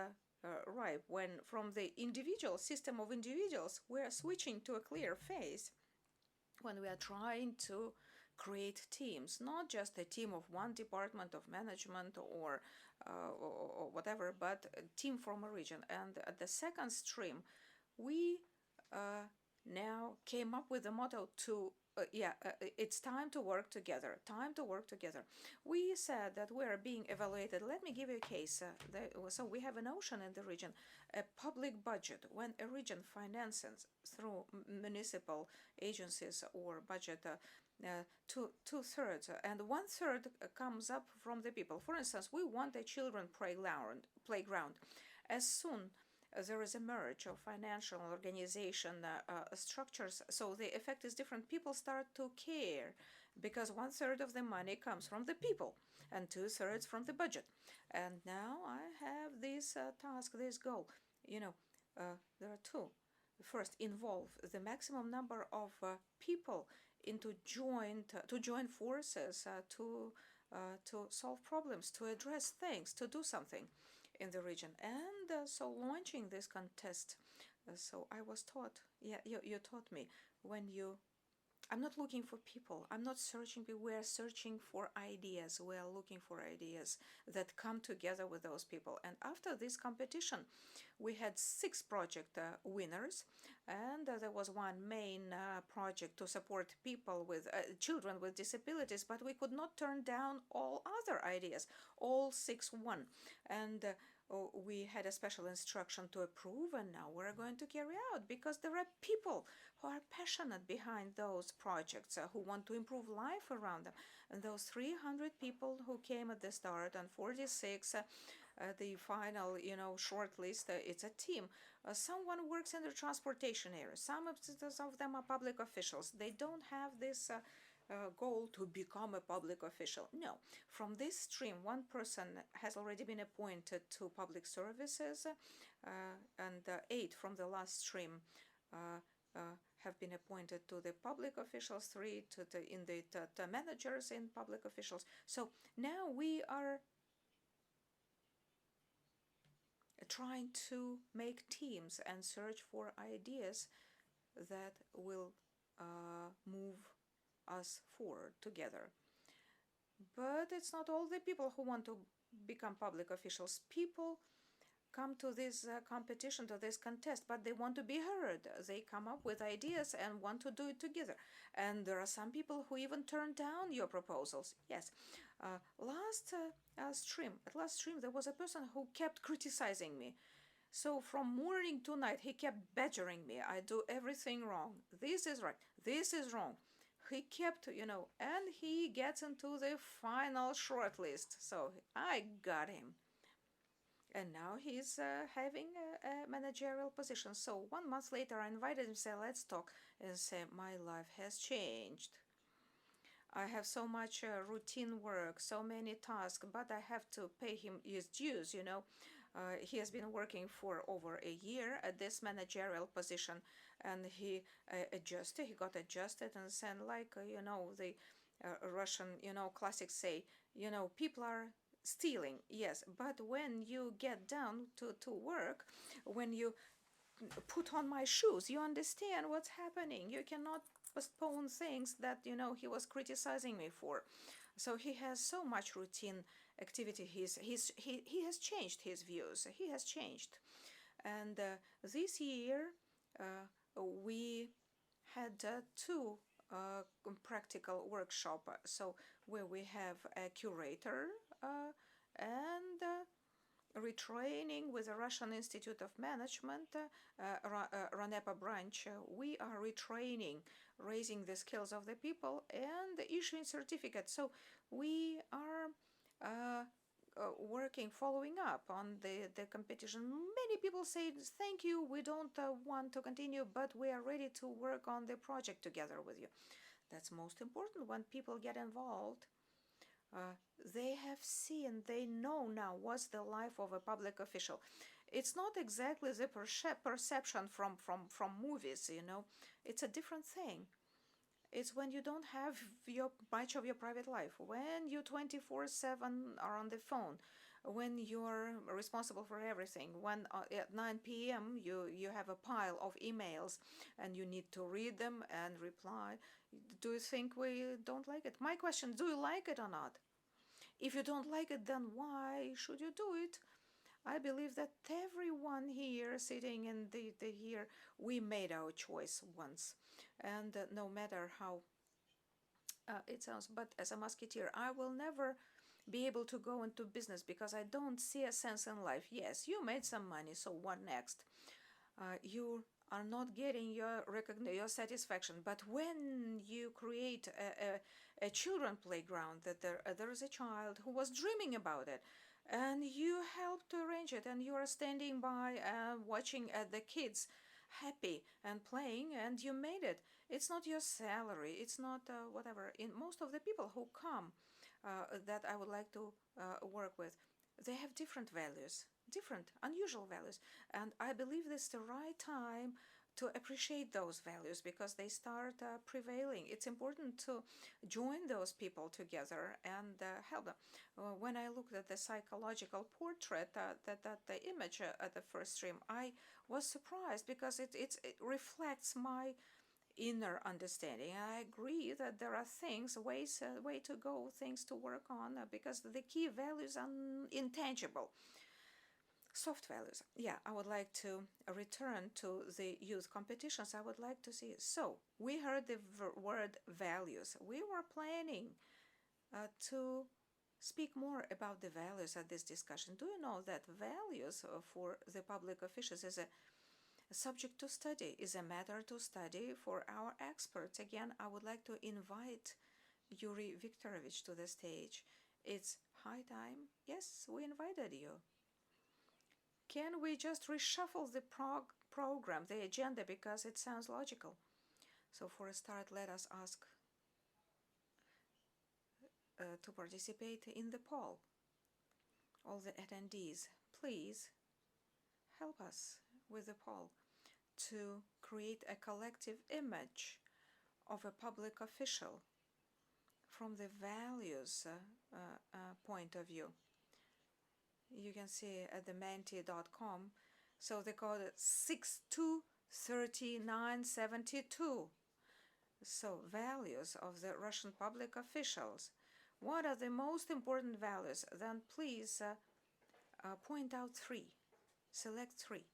ripe when, from the individual system of individuals, we are switching to a clear phase when we are trying to create teams, not just a team of one department of management or whatever, but a team from a region. And at the second stream, we now came up with a motto to it's time to work together. Time to work together. We said that we are being evaluated. Let me give you a case. So we have an ocean in the region, a public budget. When a region finances through municipal agencies or budget, two-thirds, and one-third comes up from the people. For instance, we want a children playground. As soon there is a merge of financial organization structures, so the effect is different. People start to care because one-third of the money comes from the people and two-thirds from the budget. And now I have this task, this goal. There are two. First, involve the maximum number of people into join forces to solve problems, to address things, to do something in the region. And so launching this contest, so I was taught, you taught me, I'm not looking for people, I'm not searching, we're searching for ideas, we're looking for ideas that come together with those people. And after this competition, we had 6 project winners, and there was one main project to support people with children with disabilities, but we could not turn down all other ideas. All 6 won, and we had a special instruction to approve, and now we're going to carry out, because there are people who are passionate behind those projects, who want to improve life around them. And those 300 people who came at the start and 46 the final, short list, it's a team. Someone works in the transportation area. Some of them are public officials. They don't have this goal to become a public official. No. From this stream, one person has already been appointed to public services, and 8 from the last stream have been appointed to the public officials, 3 to the managers in public officials. So now we are trying to make teams and search for ideas that will move us forward together. But it's not all the people who want to become public officials. People come to this competition, to this contest, but they want to be heard. They come up with ideas and want to do it together. And there are some people who even turn down your proposals. Yes. Last stream, there was a person who kept criticizing me. So from morning to night, he kept badgering me. I do everything wrong. This is right. This is wrong. He kept, and he gets into the final shortlist. So I got him. And now he's having a managerial position. So 1 month later, I invited him and said, let's talk. And say, my life has changed. I have so much routine work, so many tasks, but I have to pay him his dues, He has been working for over a year at this managerial position, and he got adjusted and said, the Russian, classics say, people are stealing, yes, but when you get down to work, when you put on my shoes, you understand what's happening. You cannot postpone things that he was criticizing me for. So he has so much routine activity. He has changed his views. He has changed, and this year we had 2 practical workshop. So where we have a curator and retraining with the Russian Institute of Management, RANEPA branch. We are retraining, raising the skills of the people and issuing certificates. So we are working, following up on the competition. Many people say, thank you, we don't want to continue, but we are ready to work on the project together with you. That's most important. When people get involved, they have seen, they know now what's the life of a public official. It's not exactly the perception from movies, you know. It's a different thing. It's when you don't have much of your private life, when you 24/7 are on the phone, when you're responsible for everything, when at 9 p.m. you have a pile of emails and you need to read them and reply. Do you think we don't like it? My question, do you like it or not? If you don't like it, then why should you do it? I believe that everyone here sitting in the here, we made our choice once. And no matter how it sounds, but as a musketeer, I will never be able to go into business because I don't see a sense in life. Yes, you made some money, so what next? You are not getting your your satisfaction. But when you create a children playground, that there is a child who was dreaming about it, and you help to arrange it, and you are standing by watching the kids happy and playing, and you made it. It's not your salary, it's not whatever. In most of the people who come that I would like to work with, they have different values, different, unusual values, and I believe this is the right time to appreciate those values because they start prevailing. It's important to join those people together and help them. When I looked at the psychological portrait, the image at the first stream, I was surprised because it reflects my inner understanding. I agree that there are things, ways, way to go, things to work on because the key values are intangible. Soft values. Yeah, I would like to return to the youth competitions. I would like to see. So, we heard the word values. We were planning to speak more about the values at this discussion. Do you know that values for the public officials is a subject to study, is a matter to study for our experts? Again, I would like to invite Yuri Viktorovich to the stage. It's high time. Yes, we invited you. Can we just reshuffle the program, the agenda, because it sounds logical? So for a start, let us ask to participate in the poll. All the attendees, please help us with the poll to create a collective image of a public official from the values point of view. You can see at the menti.com. So the code is 623972. So values of the Russian public officials. What are the most important values? Then please point out three. Select three.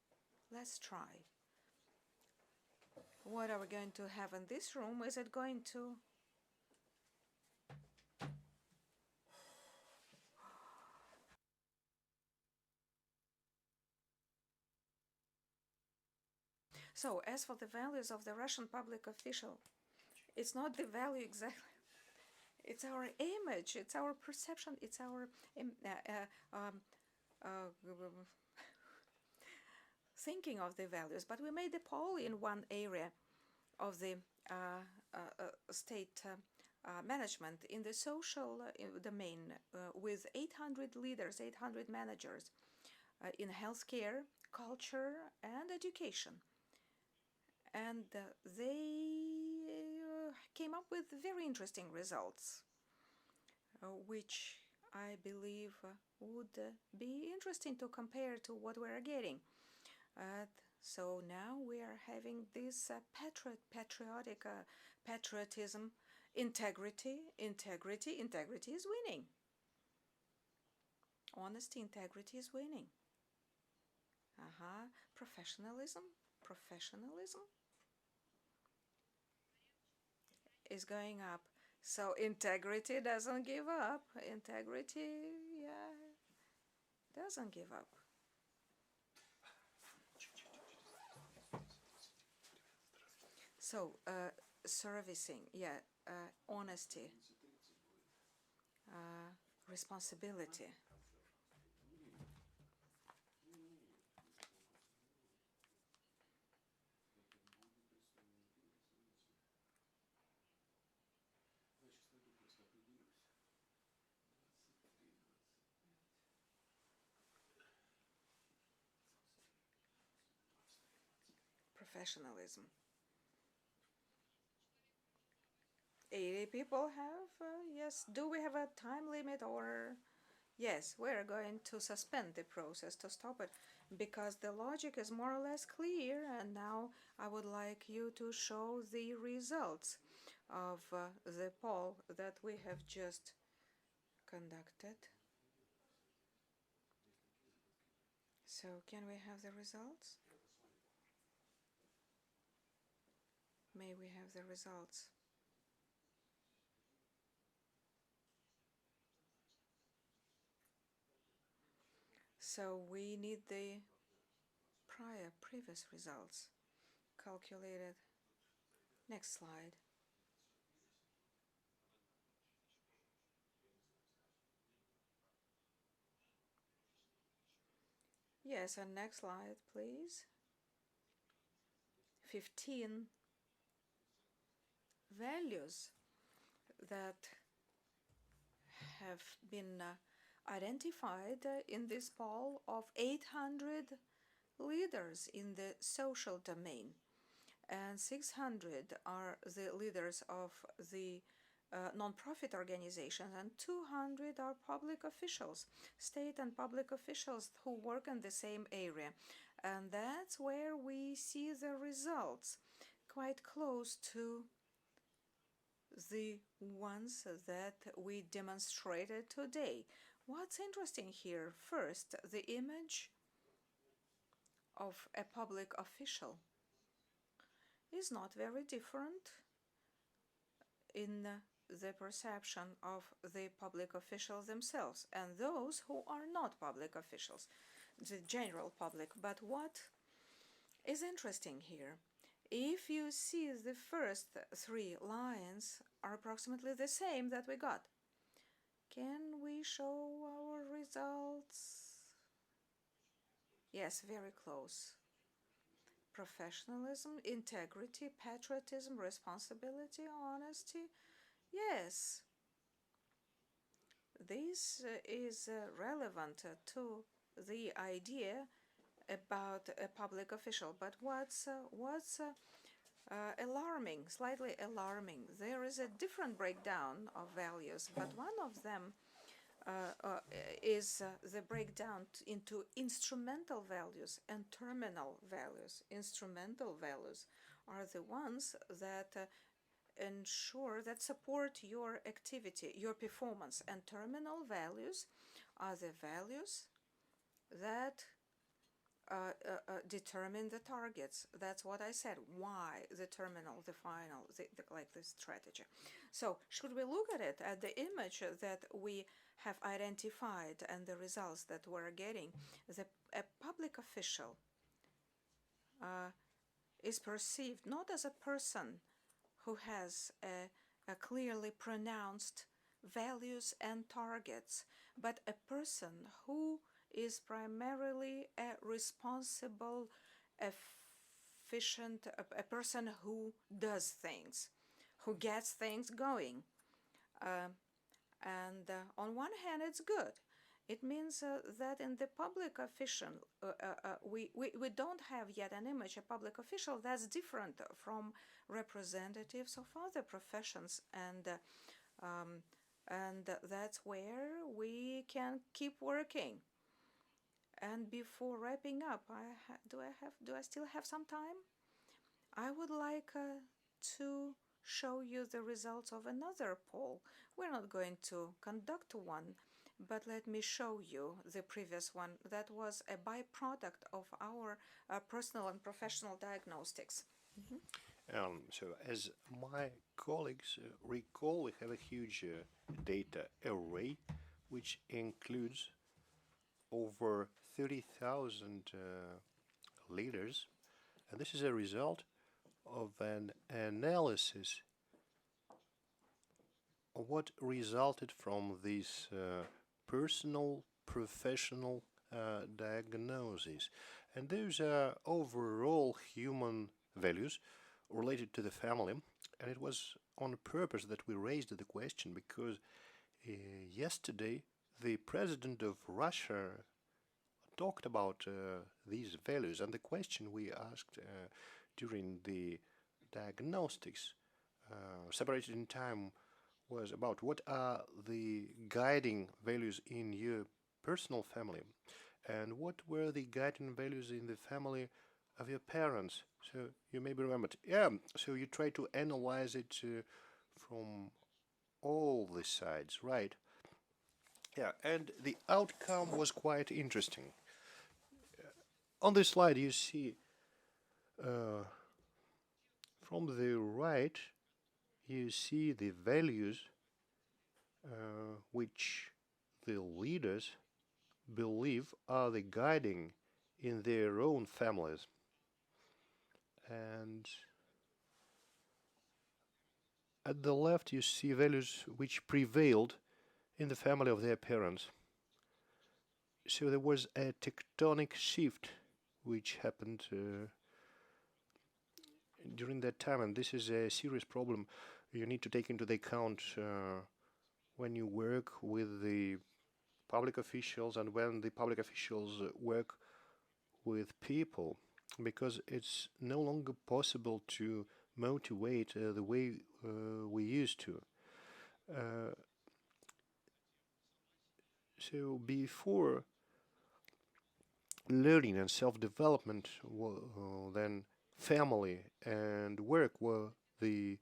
Let's try. What are we going to have in this room? Is it going to... So, as for the values of the Russian public official, it's not the value exactly. It's our image, it's our perception, it's our thinking of the values. But we made a poll in one area of the state management in the social domain with 800 leaders, 800 managers in healthcare, culture, and education. And they came up with very interesting results, which I believe would be interesting to compare to what we're getting. So now we are having this patriotism, integrity is winning. Honesty, integrity is winning. Professionalism is going up. So integrity doesn't give up. Integrity, yeah, doesn't give up. So, servicing, yeah, honesty, responsibility. Professionalism. 80 people have, yes. Do we have a time limit or? Yes, we're going to suspend the process to stop it because the logic is more or less clear. And now I would like you to show the results of the poll that we have just conducted. So, can we have the results? May we have the results? So, we need the previous results calculated. Next slide. Yes, and next slide, please. 15 values that have been identified in this poll of 800 leaders in the social domain, and 600 are the leaders of the non-profit organizations, and 200 are public officials, state and public officials who work in the same area. And that's where we see the results quite close to the ones that we demonstrated today. What's interesting here, first, the image of a public official is not very different in the perception of the public officials themselves and those who are not public officials, the general public. But what is interesting here, if you see the first three lines are approximately the same that we got. Can we show our results? Yes, very close. Professionalism, integrity, patriotism, responsibility, honesty. Yes, this is relevant to the idea about a public official. But what's alarming, slightly alarming, there is a different breakdown of values, but one of them is the breakdown into instrumental values and terminal values. Instrumental values are the ones that ensure that support your activity, your performance, and terminal values are the values that determine the targets. That's what I said. Why the terminal, the final, like the strategy. So should we look at it, at the image that we have identified and the results that we're getting? A public official is perceived not as a person who has a clearly pronounced values and targets, but a person who is primarily a responsible, efficient, a person who does things, who gets things going. And on one hand, it's good. It means that in the public official, we don't have yet an image, a public official that's different from representatives of other professions, and that's where we can keep working. And before wrapping up, do I still have some time? I would like to show you the results of another poll. We're not going to conduct one, but let me show you the previous one. That was a byproduct of our personal and professional diagnostics. So, as my colleagues recall, we have a huge data array which includes over 30,000 leaders, and this is a result of an analysis of what resulted from this personal, professional diagnosis. And those are overall human values related to the family. And it was on purpose that we raised the question because yesterday the president of Russia talked about these values, and the question we asked during the diagnostics, separated in time, was about what are the guiding values in your personal family and what were the guiding values in the family of your parents. So you maybe remembered, yeah, so you try to analyze it from all the sides, right? Yeah, and the outcome was quite interesting. On this slide you see from the right you see the values which the leaders believe are the guiding in their own families. And at the left you see values which prevailed in the family of their parents. So there was a tectonic shift which happened during that time, and this is a serious problem you need to take into the account when you work with the public officials and when the public officials work with people, because it's no longer possible to motivate the way we used to. So before, learning and self-development, then family and work were the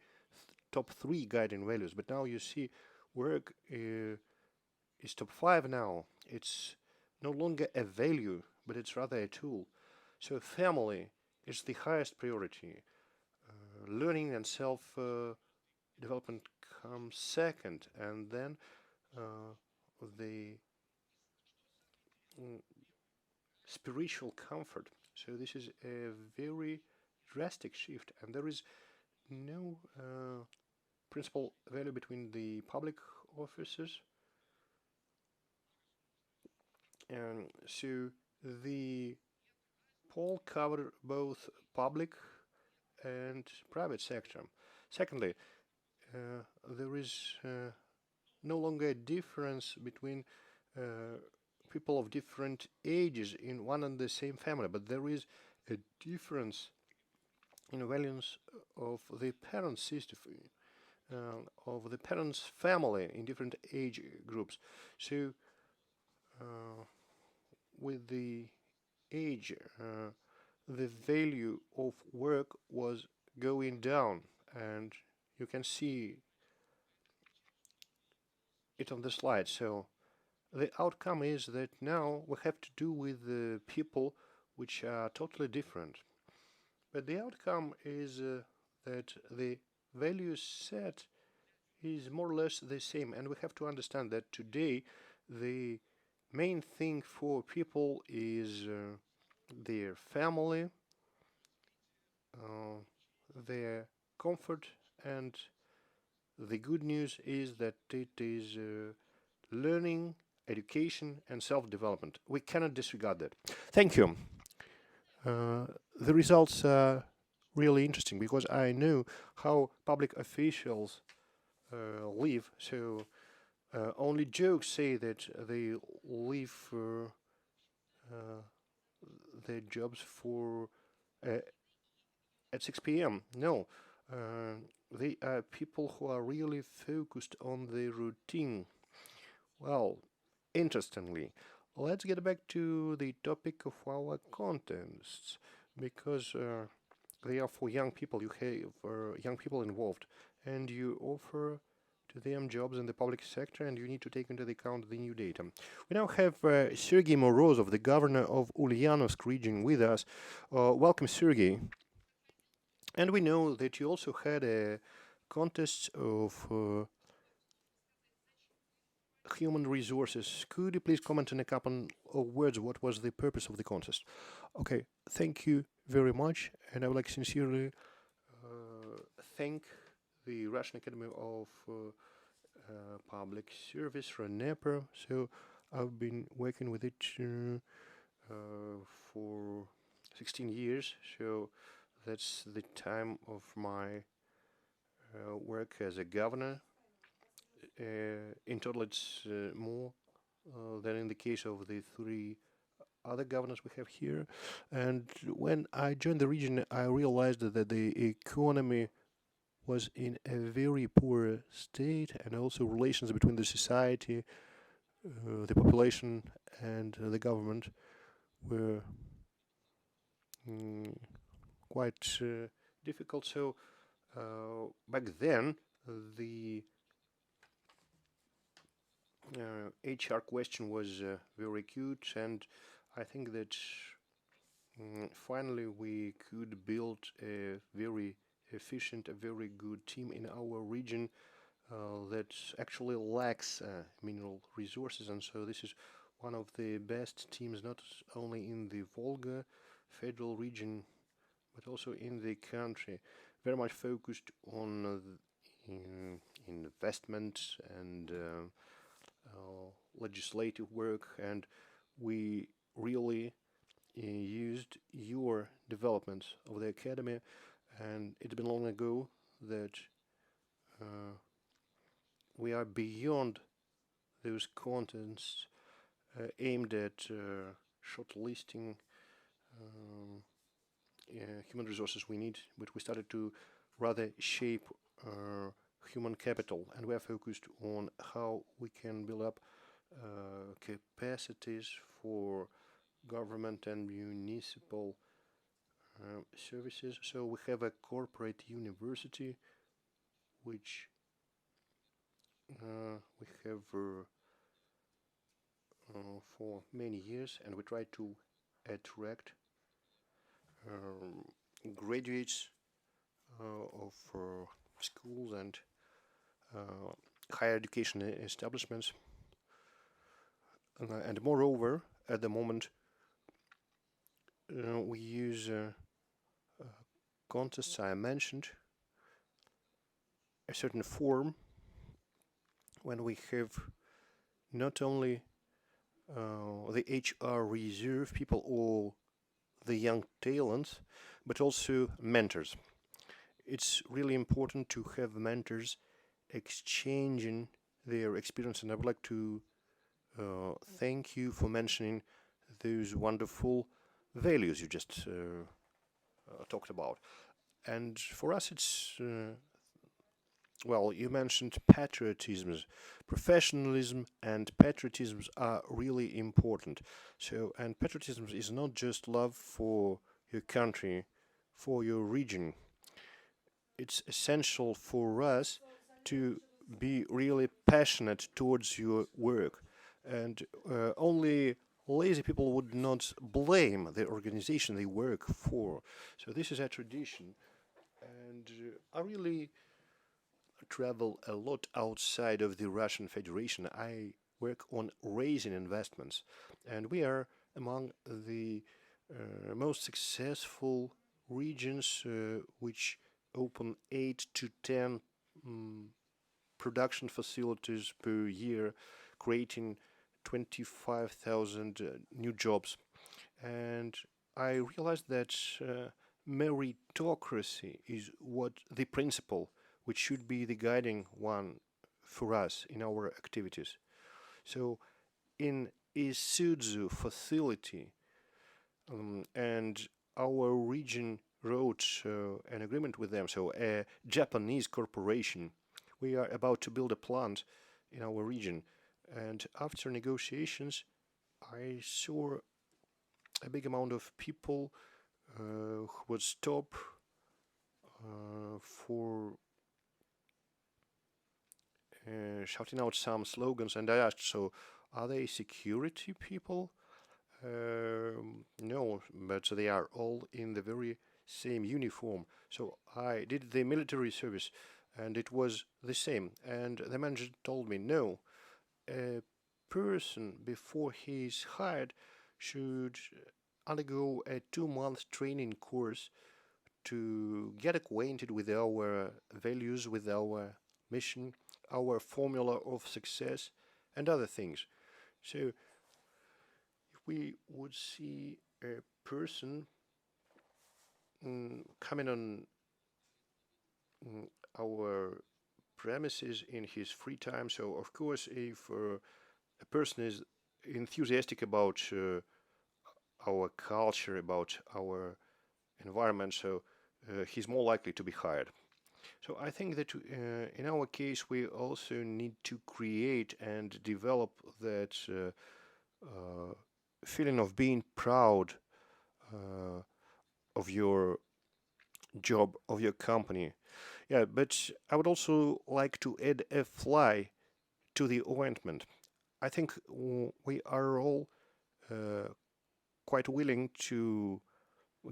top three guiding values. But now you see work is top five now. It's no longer a value, but it's rather a tool. So family is the highest priority. Learning and self-development comes second, and then the spiritual comfort. So this is a very drastic shift, and there is no principal value between the public officers. And so the poll covered both public and private sector. Secondly, there is no longer a difference between people of different ages in one and the same family, but there is a difference in values of the parent system, of the parents' family in different age groups. So with the age, the value of work was going down, and you can see it on the slide. So the outcome is that now we have to do with people which are totally different. But the outcome is that the value set is more or less the same, and we have to understand that today the main thing for people is their family, their comfort, and the good news is that it is learning, education, and self-development. We cannot disregard that. Thank you. The results are really interesting because I know how public officials live. So only jokes say that they leave their jobs for at 6 p.m. No, they are people who are really focused on the routine. Well, interestingly, let's get back to the topic of our contests, because they are for young people. You have young people involved, and you offer to them jobs in the public sector, and you need to take into account the new data. We now have Sergey Morozov, the governor of Ulyanovsk region, with us. Welcome, Sergey. And we know that you also had a contest of human resources. Could you please comment in a couple of words what was the purpose of the contest? Okay, thank you very much, and I would like sincerely thank the Russian Academy of Public Service, RANEPA. So I've been working with it for 16 years. So that's the time of my work as a governor. In total, it's more than in the case of the three other governors we have here. And when I joined the region, I realized that the economy was in a very poor state, and also relations between the society, the population, and the government were quite difficult. So back then, the HR question was very acute, and I think that finally we could build a very efficient, a very good team in our region that actually lacks mineral resources, and so this is one of the best teams not only in the Volga federal region but also in the country, very much focused on investment and legislative work, and we really used your development of the academy, and it's been long ago that we are beyond those contents aimed at shortlisting human resources we need, but we started to rather shape human capital, and we are focused on how we can build up capacities for government and municipal services. So we have a corporate university which we have for many years, and we try to attract graduates of schools and higher education establishments. And moreover, at the moment, we use contests I mentioned, a certain form when we have not only the HR reserve people or the young talents, but also mentors. It's really important to have mentors exchanging their experience, and I would like to thank you for mentioning those wonderful values you just talked about. And for us, it's well, you mentioned patriotism. Professionalism and patriotism are really important. So, and patriotism is not just love for your country, for your region. It's essential for us to be really passionate towards your work. And only lazy people would not blame the organization they work for. So this is a tradition. And I really travel a lot outside of the Russian Federation. I work on raising investments, and we are among the most successful regions which open 8 to 10 production facilities per year, creating 25,000 new jobs. And I realized that meritocracy is what the principle which should be the guiding one for us in our activities. So in Isuzu facility, and our region wrote an agreement with them, so a Japanese corporation. We are about to build a plant in our region, and after negotiations, I saw a big amount of people who would stop for shouting out some slogans, and I asked, so are they security people? No, but they are all in the very same uniform. So I did the military service, and it was the same. And the manager told me, no, a person before he is hired should undergo a 2-month training course to get acquainted with our values, with our mission, our formula of success, and other things. So, if we would see a person coming on our premises in his free time, so of course, if a person is enthusiastic about our culture, about our environment, so he's more likely to be hired. So I think that in our case we also need to create and develop that feeling of being proud uh, of your job, of your company. Yeah, but I would also like to add a fly to the ointment. I think we are all uh, quite willing to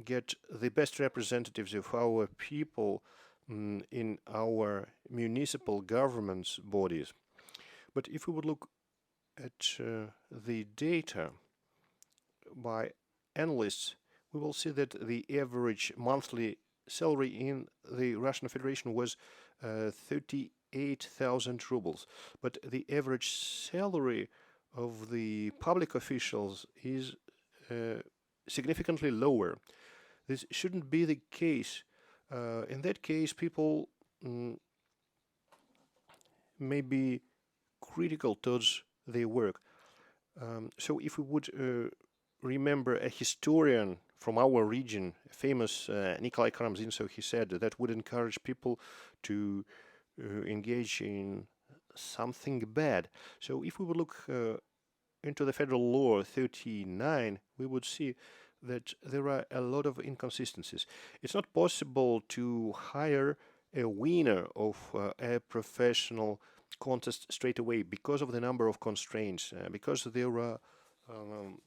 get the best representatives of our people in our municipal governments bodies. But if we would look at the data by analysts, we will see that the average monthly salary in the Russian Federation was 38,000 rubles. But the average salary of the public officials is significantly lower. This shouldn't be the case. In that case, people may be critical towards their work. So if we would remember a historian from our region, famous Nikolai Karamzin, so he said that would encourage people to engage in something bad. So if we would look into the federal law 39, we would see that there are a lot of inconsistencies. It's not possible to hire a winner of a professional contest straight away because of the number of constraints, because there are um,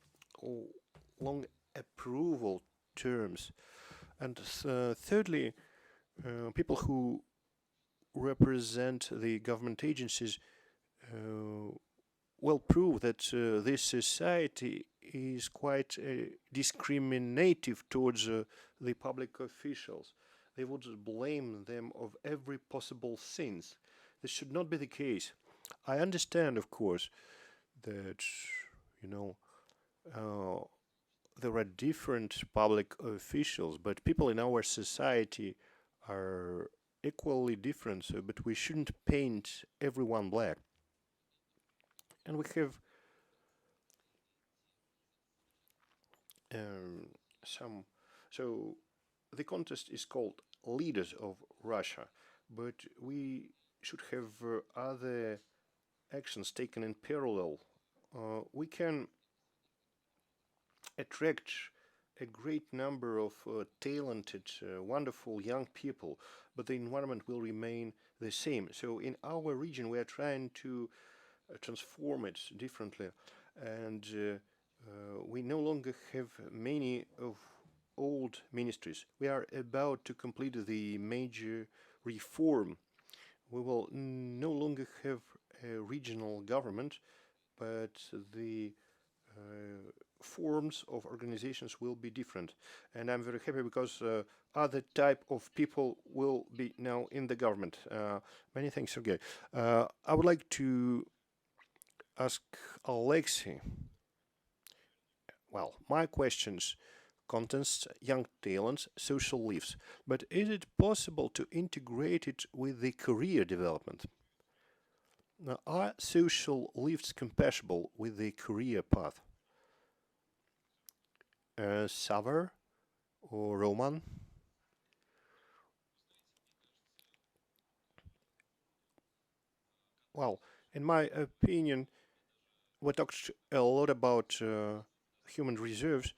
long approval terms. And thirdly, people who represent the government agencies will prove that this society is quite discriminative towards the public officials. They would blame them of every possible sins. This should not be the case. I understand, of course, that you know there are different public officials, but people in our society are equally different. So, but we shouldn't paint everyone black. And we have some. So the contest is called Leaders of Russia, but we should have other actions taken in parallel. We can attract a great number of talented, wonderful young people, but the environment will remain the same. So in our region, we are trying to transform it differently, and we no longer have many of old ministries. We are about to complete the major reform. We will no longer have a regional government, but the forms of organizations will be different. And I'm very happy because other type of people will be now in the government. Many thanks, Sergey. I would like to ask Alexei. Well, my questions contains young talents, social lives, but is it possible to integrate it with the career development? Now, are social lives compatible with the career path? Savar or Roman? Well, in my opinion, we talked a lot about human reserves.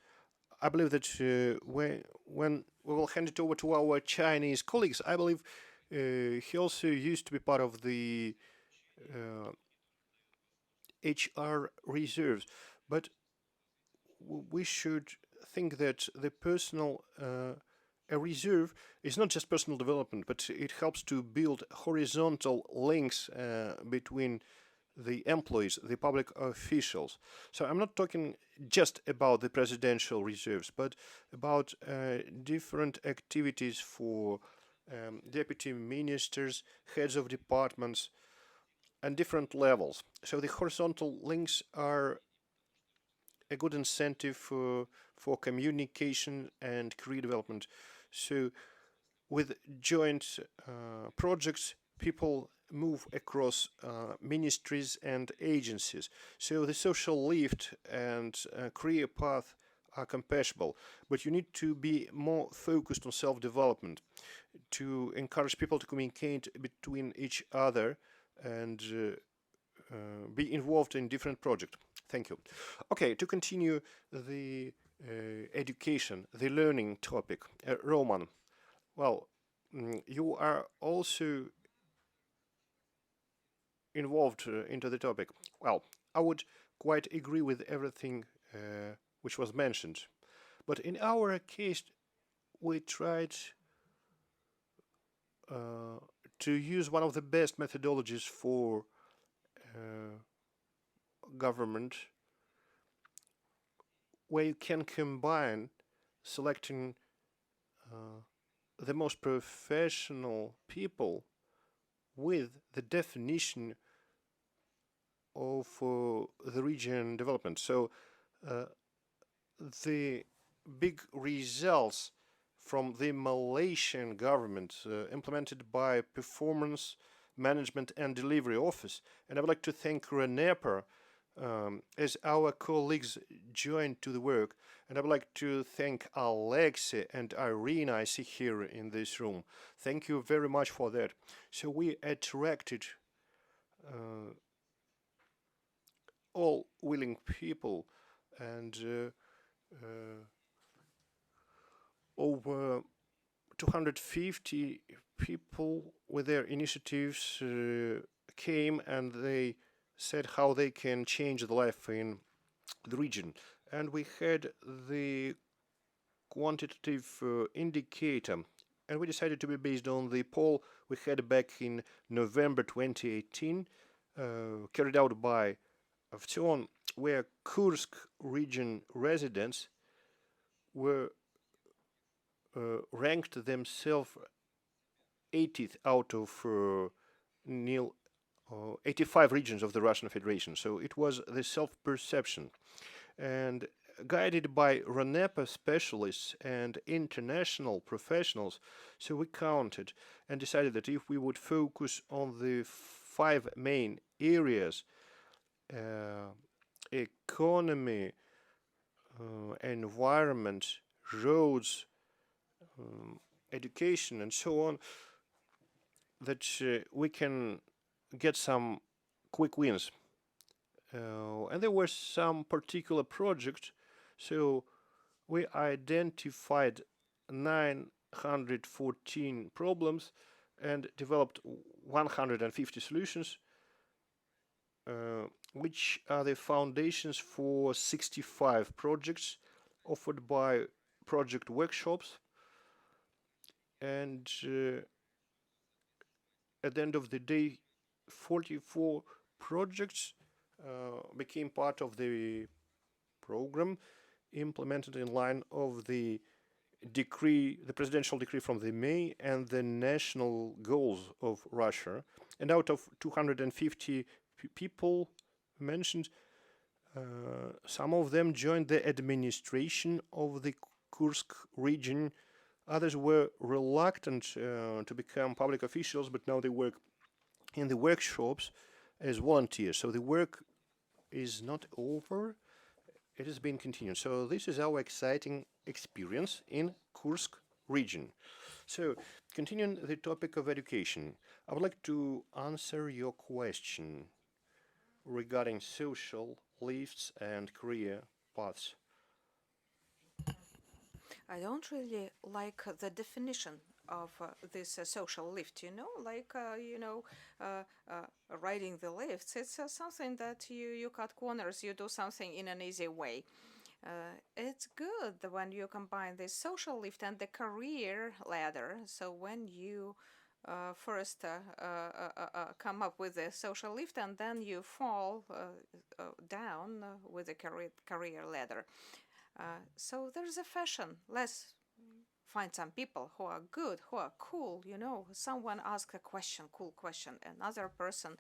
I believe that when we will hand it over to our Chinese colleagues, I believe he also used to be part of the HR reserves. But we should think that the personal a reserve is not just personal development, but it helps to build horizontal links between the employees, the public officials. So I'm not talking just about the presidential reserves, but about different activities for deputy ministers, heads of departments, and different levels. So the horizontal links are a good incentive for communication and career development. So with joint projects, people move across ministries and agencies. So the social lift and career path are compatible, but you need to be more focused on self-development to encourage people to communicate between each other and be involved in different projects. Thank you. Okay, to continue the education, the learning topic, Roman. Well, you are also involved into the topic. Well, I would quite agree with everything which was mentioned. But in our case, we tried to use one of the best methodologies for government, where you can combine selecting the most professional people with the definition of the region development. So the big results from the Malaysian government implemented by Performance Management and Delivery Office, and I would like to thank RANEPA as our colleagues joined to the work, and I would like to thank Alexei and Irina I see here in this room. Thank you very much for that. So we attracted all willing people, and over 250 people with their initiatives came, and they said how they can change the life in the region. And we had the quantitative indicator, and we decided to be based on the poll we had back in November 2018, carried out by Avtion, where Kursk region residents were ranked themselves 80th out of 85 regions of the Russian Federation. So it was the self-perception. And guided by RANEPA specialists and international professionals, so we counted and decided that if we would focus on the 5 main areas, economy, environment, roads, education, and so on, that we can get some quick wins. And there were some particular projects, so we identified 914 problems and developed 150 solutions, which are the foundations for 65 projects offered by project workshops. And at the end of the day, 44 projects became part of the program implemented in line of the decree, the presidential decree from the May, and the national goals of Russia. And out of 250 people mentioned, some of them joined the administration of the Kursk region. Others were reluctant to become public officials, but now they work in the workshops as volunteers. So the work is not over, it has been continued. So this is our exciting experience in Kursk region. So continuing the topic of education, I would like to answer your question regarding social lifts and career paths. I don't really like the definition of this social lift, riding the lifts. It's something that you cut corners, you do something in an easy way. It's good when you combine the social lift and the career ladder. So when you first come up with a social lift, and then you fall down with a career ladder. So there's a fashion. Let's find some people who are good, who are cool. Someone asked a question, cool question. Another person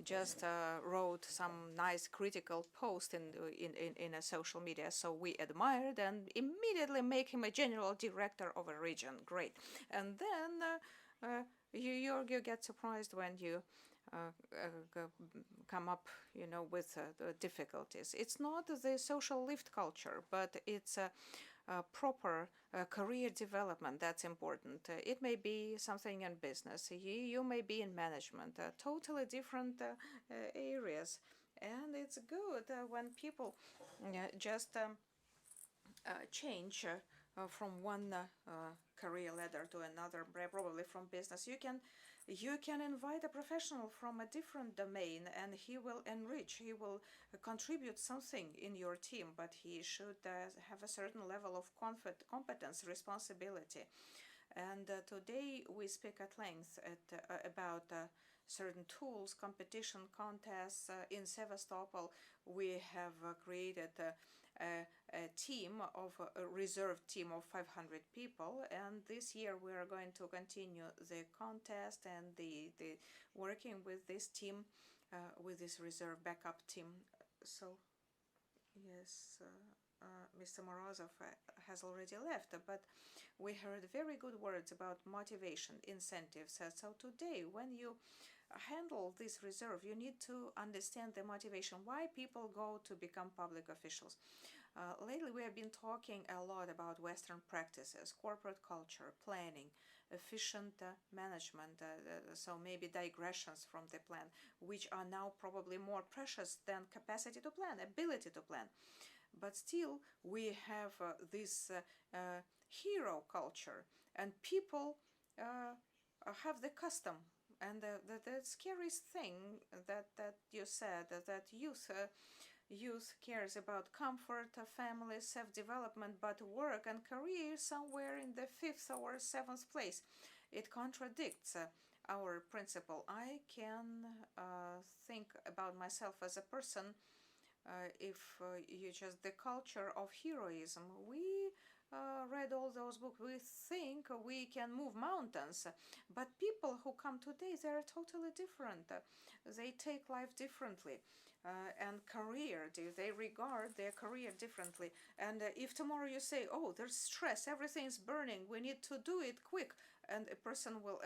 just wrote some nice critical post in a social media, so we admired and immediately make him a general director of a region. Great. And then you get surprised when you come up, with the difficulties. It's not the social lift culture, but it's proper career development that's important. It may be something in business, you may be in management, totally different areas. And it's good when people just change from one career ladder to another, probably from business. You can invite a professional from a different domain, and he will enrich, he will contribute something in your team, but he should have a certain level of competence, responsibility. And today we speak at length about certain tools, competition, contests. In Sevastopol, we have created a team of a reserve team of 500 people, and this year we are going to continue the contest and the working with this team, with this reserve backup team. So yes, Mr. Morozov has already left, but we heard very good words about motivation, incentives. So today, when you handle this reserve, you need to understand the motivation, why people go to become public officials. Lately, we have been talking a lot about Western practices, corporate culture, planning, efficient management, so maybe digressions from the plan, which are now probably more precious than capacity to plan, ability to plan. But still, we have this hero culture, and people have the custom. And the scariest thing that you said, that youth cares about comfort, family, self-development, but work and career somewhere in the fifth or seventh place. It contradicts our principle. I can think about myself as a person. If you just the culture of heroism, we read all those books, we think we can move mountains, but people who come today, they are totally different. They take life differently, and career, they regard their career differently. And if tomorrow you say, oh, there's stress, everything's burning, we need to do it quick, and a person will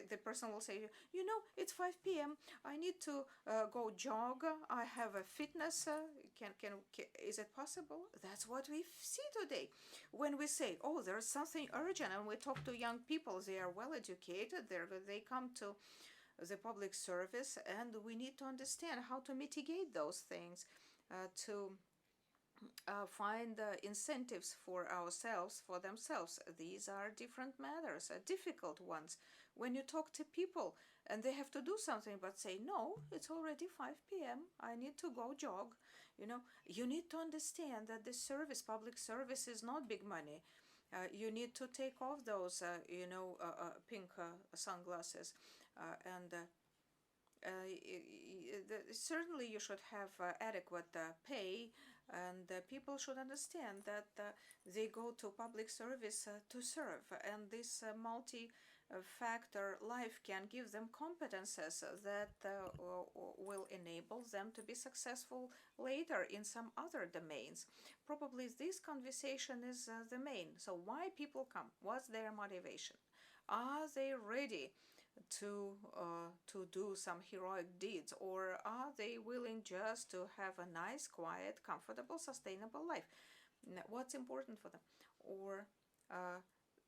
the person will say, it's 5 p.m. I need to go jog, I have a fitness, can is it possible? That's what we see today. When we say, oh, there's something urgent, and we talk to young people, they are well educated, they come to the public service, and we need to understand how to mitigate those things, to find incentives for ourselves, for themselves. These are different matters, difficult ones. When you talk to people and they have to do something but say, no, it's already 5 p.m., I need to go jog. You need to understand that this service, public service, is not big money. You need to take off those, pink sunglasses, and certainly you should have adequate pay, and people should understand that they go to public service to serve, and this multi-factor life can give them competences that will enable them to be successful later in some other domains. Probably this conversation is the main. So why people come? What's their motivation? Are they ready to do some heroic deeds, or are they willing just to have a nice, quiet, comfortable, sustainable life? What's important for them? Or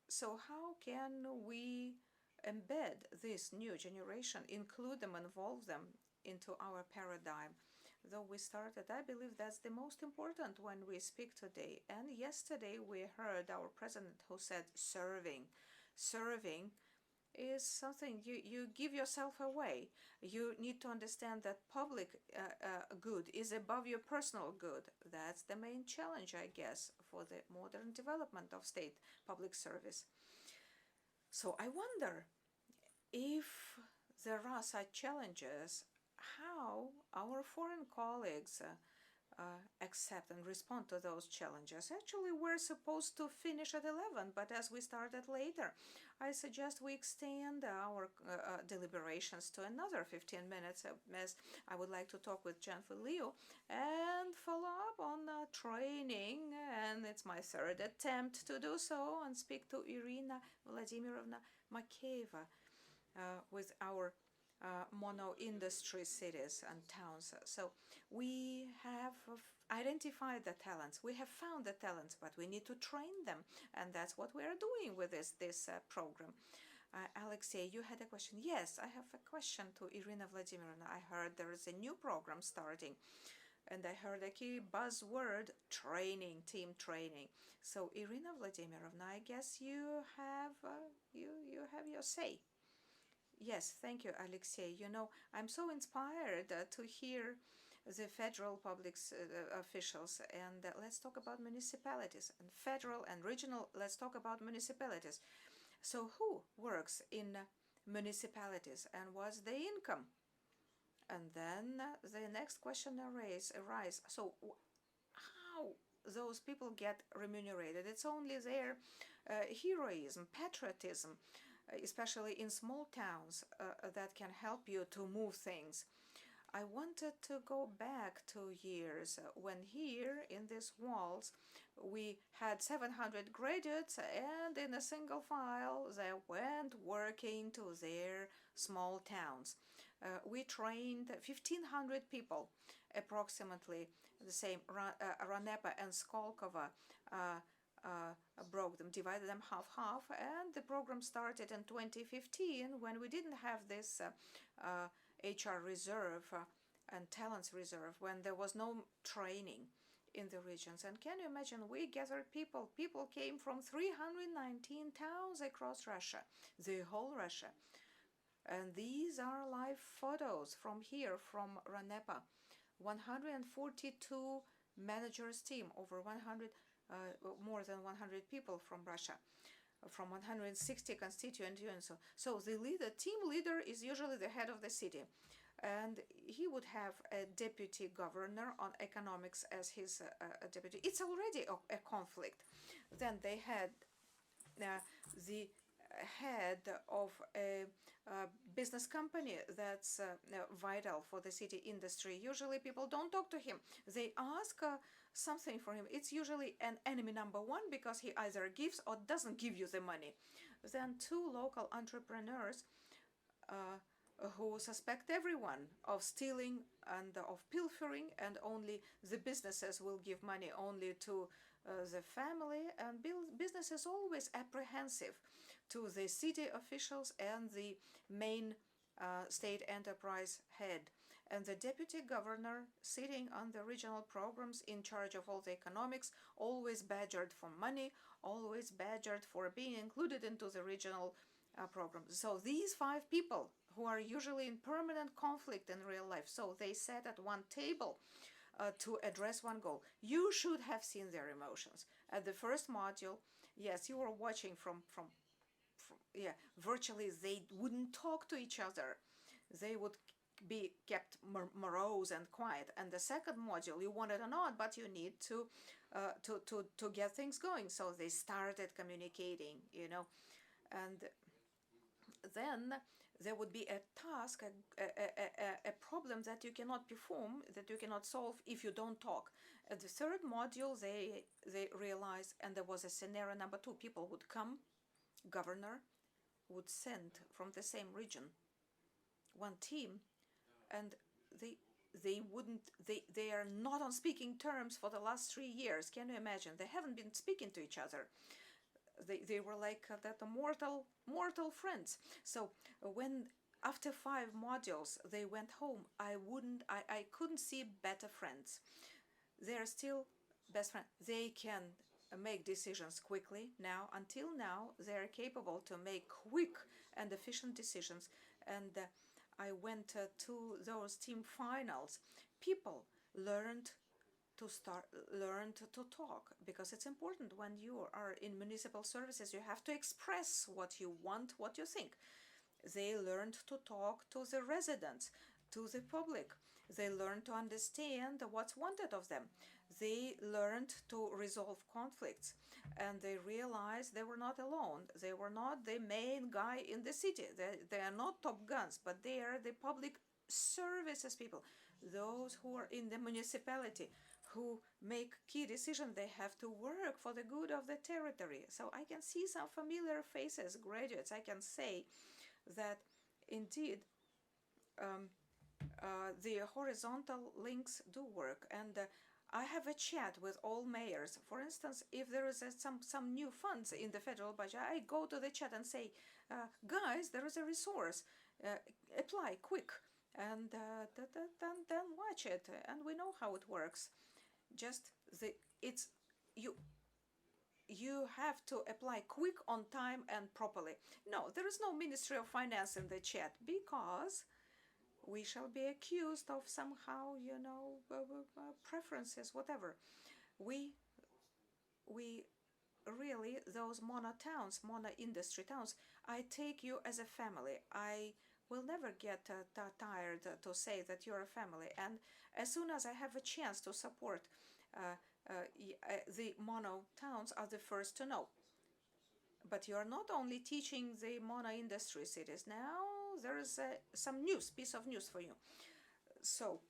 so how can we embed this new generation, include them, involve them into our paradigm? Though we started, I believe that's the most important when we speak today. And yesterday we heard our president who said serving is something you give yourself away. You need to understand that public good is above your personal good. That's the main challenge, I guess, for the modern development of state public service. So I wonder if there are such challenges, how our foreign colleagues accept and respond to those challenges. Actually, we're supposed to finish at 11, but as we started later, I suggest we extend our deliberations to another 15 minutes, as I would like to talk with Jan Leo and follow up on training, and it's my third attempt to do so, and speak to Irina Vladimirovna Makeyeva with our mono industry cities and towns. So we have identified the talents, we have found the talents, but we need to train them, and that's what we are doing with this program. Alexei, you had a question. Yes, I have a question to Irina Vladimirovna. I heard there is a new program starting, and I heard a key buzzword: training, team training. So Irina Vladimirovna, I guess you have you have your say. Yes, thank you, Alexei. You know, I'm so inspired to hear the federal public officials, and let's talk about municipalities, and federal and regional. Let's talk about municipalities. So, who works in municipalities, and what's the income? And then the next question arise. So, how those people get remunerated? It's only their heroism, patriotism, especially in small towns, that can help you to move things. I wanted to go back 2 years when here in these walls we had 700 graduates, and in a single file they went working to their small towns. We trained 1,500 people, approximately the same. RANEPA and Skolkovo broke them, divided them half-half, and the program started in 2015 when we didn't have this HR reserve and talents reserve, when there was no training in the regions. And can you imagine, we gathered people. People came from 319 towns across Russia, the whole Russia. And these are live photos from here, from RANEPA. 142 managers team, over 100 more than 100 people from Russia, from 160 constituent units. So the team leader is usually the head of the city, and he would have a deputy governor on economics as his deputy. It's already a conflict. Then they had the head of a business company that's vital for the city industry. Usually people don't talk to him. They ask something for him. It's usually an enemy number one, because he either gives or doesn't give you the money. Then two local entrepreneurs who suspect everyone of stealing and of pilfering, and only the businesses will give money only to the family, and business is always apprehensive to the city officials and the main state enterprise head. And the deputy governor, sitting on the regional programs, in charge of all the economics, always badgered for money, always badgered for being included into the regional programs. So these 5 people, who are usually in permanent conflict in real life, so they sat at one table to address one goal. You should have seen their emotions. At the first module, yes, you were watching from virtually they wouldn't talk to each other. They would be kept morose and quiet. And the second module, you want it or not, but you need to get things going. So they started communicating, and then there would be a task, a problem that you cannot perform, that you cannot solve if you don't talk. At the third module, they realized, and there was a scenario number 2. People would come, governor would send from the same region one team, and they are not on speaking terms for the last 3 years. Can you imagine? They haven't been speaking to each other. They were like that mortal friends. So when after 5 modules they went home, I couldn't see better friends. They're still best friends. They can make decisions quickly now. Until now, they're capable to make quick and efficient decisions. And I went to those team finals. People learned to talk, because it's important when you are in municipal services. You have to express what you want, what you think. They learned to talk to the residents, to the public. They learned to understand what's wanted of them. They learned to resolve conflicts, and they realized they were not alone. They were not the main guy in the city. They are not top guns, but they are the public services people, those who are in the municipality, who make key decisions. They have to work for the good of the territory. So I can see some familiar faces, graduates. I can say that indeed um, the horizontal links do work, and I have a chat with all mayors. For instance, if there is some new funds in the federal budget, I go to the chat and say, guys, there is a resource, apply quick, and then watch it, and we know how it works. Just it's you you have to apply quick, on time, and properly. No, there is no Ministry of Finance in the chat, because we shall be accused of somehow, preferences, whatever. We we really, those mono towns, mono industry towns, I take you as a family. I will never get tired to say that you're a family. And as soon as I have a chance to support uh, the mono towns, are the first to know. But you are not only teaching the mono industry cities. Now there is some piece of news for you. So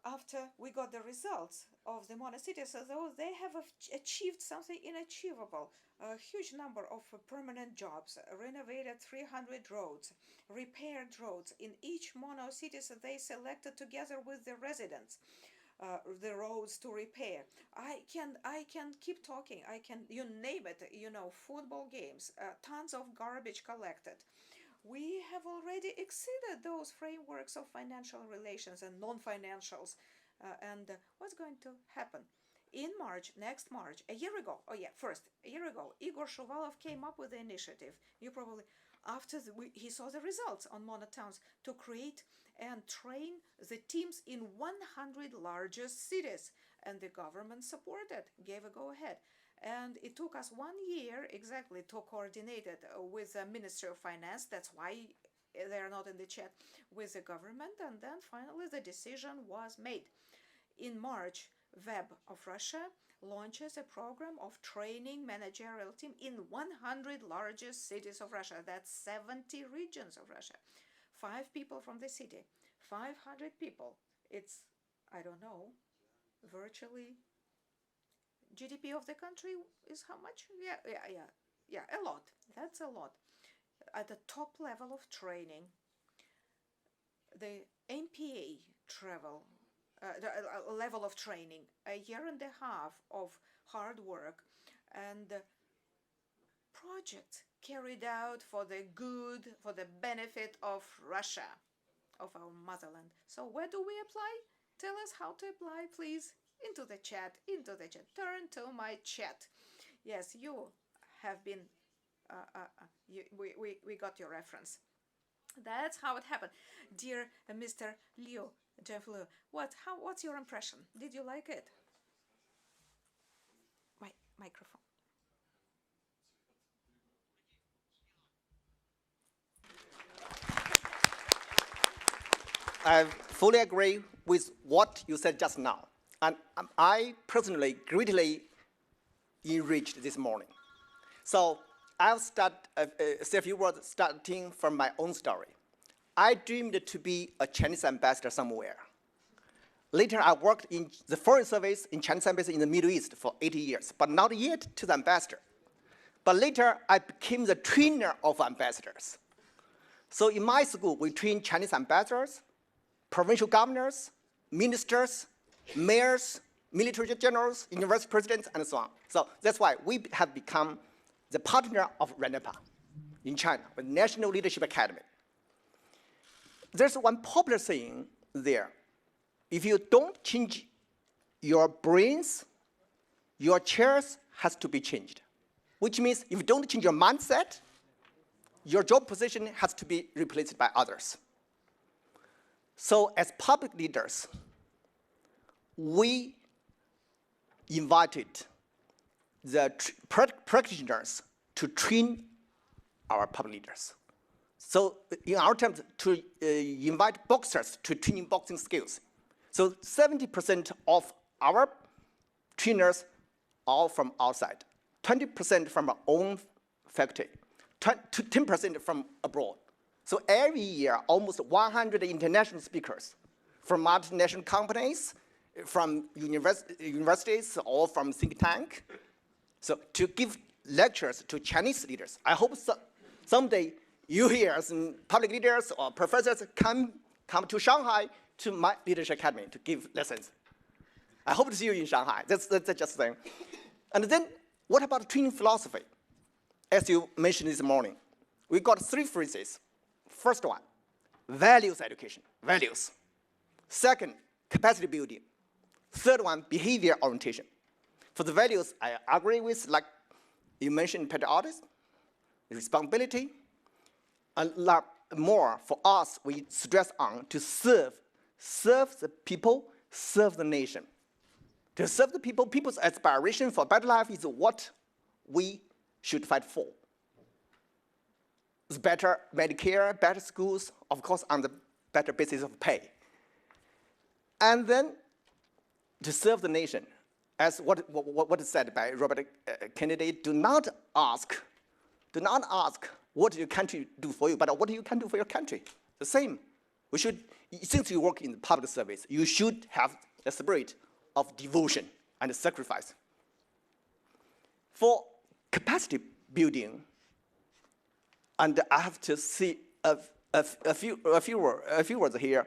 after we got the results of the mono cities, although they have achieved something inachievable, a huge number of permanent jobs, renovated 300 roads, repaired roads in each mono cities they selected together with the residents. The roads to repair. I can keep talking. I can, you name it. Football games, tons of garbage collected. We have already exceeded those frameworks of financial relations and non-financials. And what's going to happen? In March, next March, a year ago, a year ago, Igor Shuvalov came up with the initiative. You probably, after he saw the results on monotowns, to create and train the teams in 100 largest cities. And the government supported, gave a go ahead. And it took us 1 year exactly to coordinate it with the Ministry of Finance. That's why they are not in the chat, with the government. And then finally the decision was made. In March, Web of Russia launches a program of training managerial team in 100 largest cities of Russia. That's 70 regions of Russia. 5 people from the city, 500 people. It's, I don't know, virtually GDP of the country is how much? Yeah, a lot. That's a lot. At the top level of training, the MPA travel, the level of training, a year and a half of hard work, and projects carried out for the good, for the benefit of Russia, of our motherland. So where do we apply? Tell us how to apply, please. Into the chat, Turn to my chat. Yes, you have been, we got your reference. That's how it happened. Dear Mr. Liu, Jeff Liu, what's your impression? Did you like it? My microphone. I fully agree with what you said just now. And I personally greatly enriched this morning. So I'll say a few words starting from my own story. I dreamed to be a Chinese ambassador somewhere. Later, I worked in the foreign service in Chinese embassy in the Middle East for 80 years, but not yet to the ambassador. But later, I became the trainer of ambassadors. So in my school, we train Chinese ambassadors, provincial governors, ministers, mayors, military generals, university presidents, and so on. So that's why we have become the partner of RANEPA in China, the National Leadership Academy. There's one popular saying there. If you don't change your brains, your chairs has to be changed. Which means if you don't change your mindset, your job position has to be replaced by others. So as public leaders, we invited the practitioners to train our public leaders. So in our attempt to invite boxers to training boxing skills. So 70% of our trainers are from outside, 20% from our own faculty, 10% from abroad. So every year, almost 100 international speakers from multinational companies, from universities, or from think tank. So to give lectures to Chinese leaders. I hope someday you here, some public leaders or professors come to Shanghai to my leadership academy to give lessons. I hope to see you in Shanghai. That's just the thing. And then what about training philosophy? As you mentioned this morning, we got 3 phrases. First one, values education, values. Second, capacity building. Third one, behavior orientation. For the values, I agree with, like you mentioned, patriotism, responsibility. A lot more for us, we stress on to serve the people, serve the nation. To serve the people, people's aspiration for a better life is what we should fight for. It's better Medicare, better schools, of course, on the better basis of pay. And then to serve the nation, as what is said by Robert Kennedy, do not ask what your country do for you, but what you can do for your country. The same. We should, since you work in the public service, you should have a spirit of devotion and sacrifice. For capacity building, and I have to see a few words here.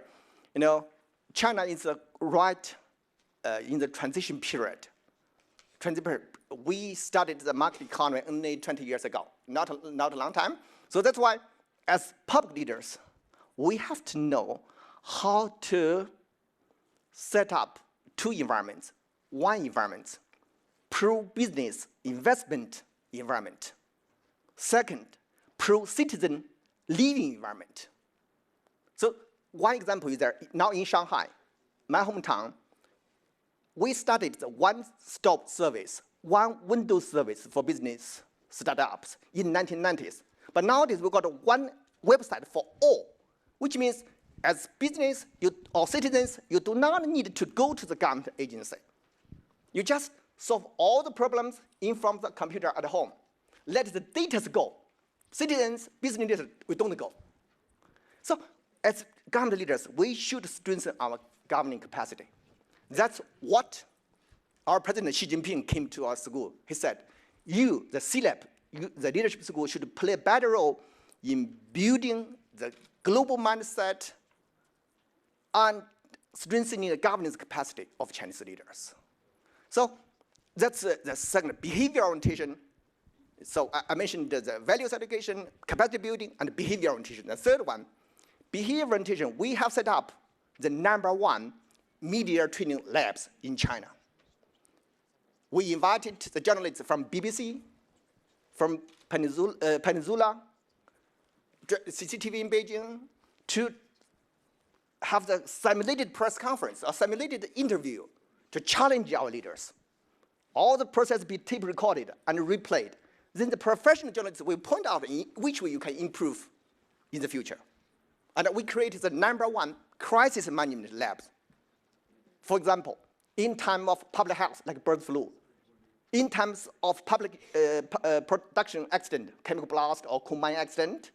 You know, China is right in the transition period. We started the market economy only 20 years ago, not a long time. So that's why, as public leaders, we have to know how to set up 2 environments. One environment, pro-business investment environment. Second, pro-citizen living environment. So one example is that now in Shanghai, my hometown, we started the one-stop service, one window service for business startups in 1990s. But nowadays, we've got one website for all, which means as business or citizens, you do not need to go to the government agency. You just solve all the problems in from the computer at home. Let the data go. Citizens, business leaders, we don't go. So as government leaders, we should strengthen our governing capacity. That's what our President Xi Jinping came to our school. He said, you, the C-Lab, the leadership school, should play a better role in building the global mindset and strengthening the governance capacity of Chinese leaders. So that's the second, behavior orientation. So I mentioned the values education, capacity building, and behavior orientation. The third one, behavior orientation, we have set up the #1 media training labs in China. We invited the journalists from BBC, from Peninsula, CCTV in Beijing, to have the simulated press conference, a simulated interview to challenge our leaders. All the process be tape recorded and replayed. Then the professional journalists will point out in which way you can improve in the future. And we created the #1 crisis management labs. For example, in time of public health, like bird flu, in times of public production accident, chemical blast or coal mine accident,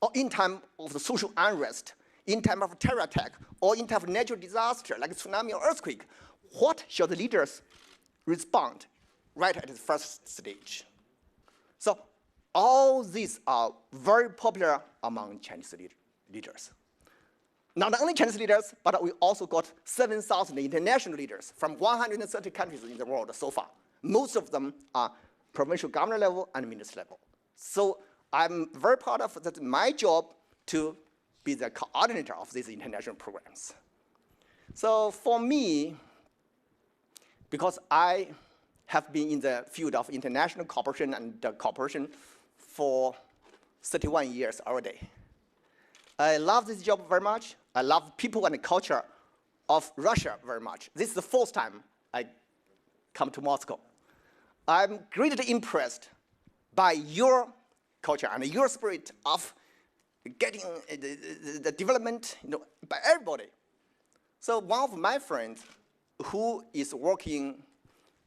or in time of the social unrest, in time of terror attack, or in time of natural disaster like tsunami or earthquake, what shall the leaders respond right at the first stage? So all these are very popular among Chinese leaders. Not only Chinese leaders, but we also got 7,000 international leaders from 130 countries in the world so far. Most of them are provincial governor level and minister level. So I'm very proud of that. My job to be the coordinator of these international programs. So for me, because I have been in the field of international cooperation and cooperation for 31 years already. I love this job very much. I love people and the culture of Russia very much. This is the 4th time I come to Moscow. I'm greatly impressed by your culture and your spirit of getting the development, by everybody. So one of my friends who is working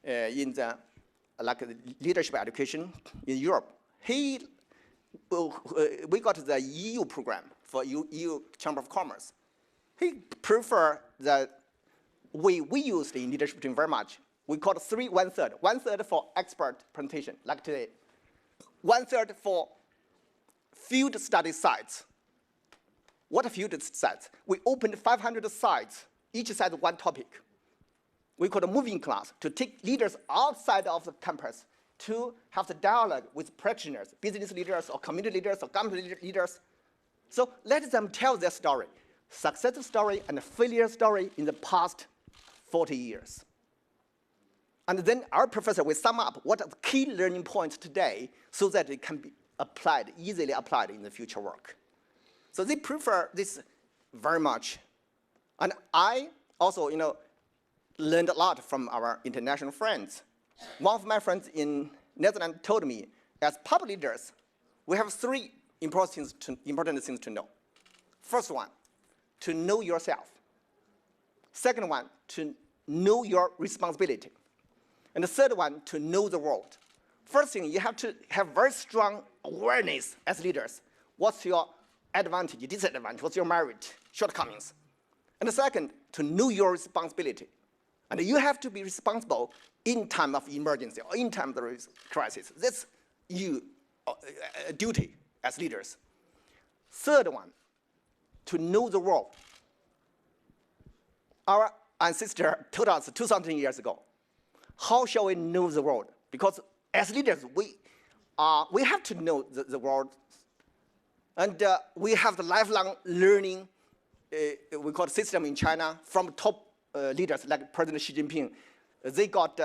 in the leadership education in Europe, we got the EU program for EU Chamber of Commerce. He prefer the way we use in leadership team very much. We call it 1/3. 1/3 for expert presentation, like today. 1/3 for field study sites. What are field sites? We opened 500 sites, each site one topic. We call it a moving class, to take leaders outside of the campus to have the dialogue with practitioners, business leaders or community leaders or government leaders. So let them tell their story, success story and failure story in the past 40 years. And then our professor will sum up what are the key learning points today so that it can be applied, easily applied in the future work. So they prefer this very much. And I also, learned a lot from our international friends. One of my friends in Netherlands told me, as public leaders, we have three important things to know. First one, to know yourself. Second one, to know your responsibility. And the third one, to know the world. First thing, you have to have very strong awareness as leaders. What's your advantage, disadvantage, what's your merit, shortcomings. And the second, to know your responsibility. And you have to be responsible in time of emergency or in time of the crisis. That's your duty as leaders. Third one, to know the world. Our ancestor told us 2,000 years ago, how shall we know the world? Because as leaders, we have to know the world. And we have the lifelong learning, we call it system in China, from top leaders like President Xi Jinping. They got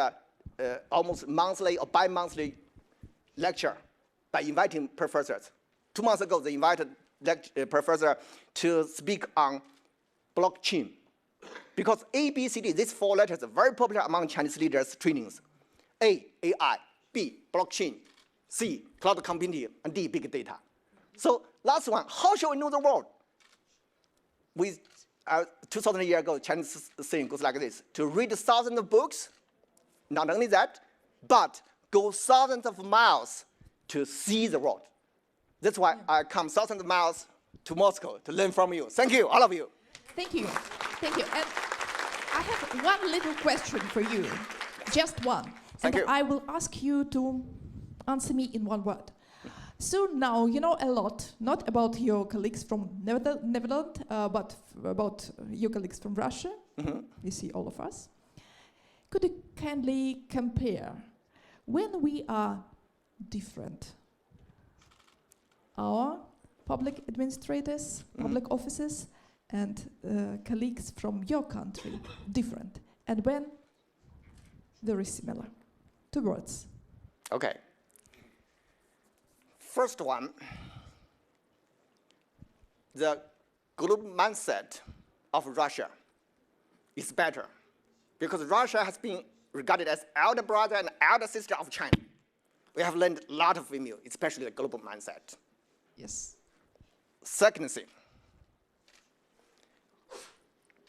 almost monthly or bi-monthly lecture by inviting professors. 2 months ago, they invited a professor to speak on blockchain. Because A, B, C, D, these 4 letters are very popular among Chinese leaders' trainings. A, AI, B, blockchain, C, cloud computing, and D, big data. So last one, how shall we know the world? 2,000 years ago, Chinese saying goes like this: to read thousands of books, not only that, but go thousands of miles to see the world. That's why I come thousands of miles to Moscow to learn from you. Thank you, all of you. Thank you. Thank you. And I have one little question for you, just one. Thank you. I will ask you to answer me in one word. So now you know a lot, not about your colleagues from Netherlands, but about your colleagues from Russia. Mm-hmm. You see all of us. Could you kindly compare when we are different, our public administrators, public officers, and colleagues from your country different, and when very similar? 2 words. Okay. First one, the global mindset of Russia is better because Russia has been regarded as elder brother and elder sister of China. We have learned a lot from you, especially the global mindset. Yes. Second thing,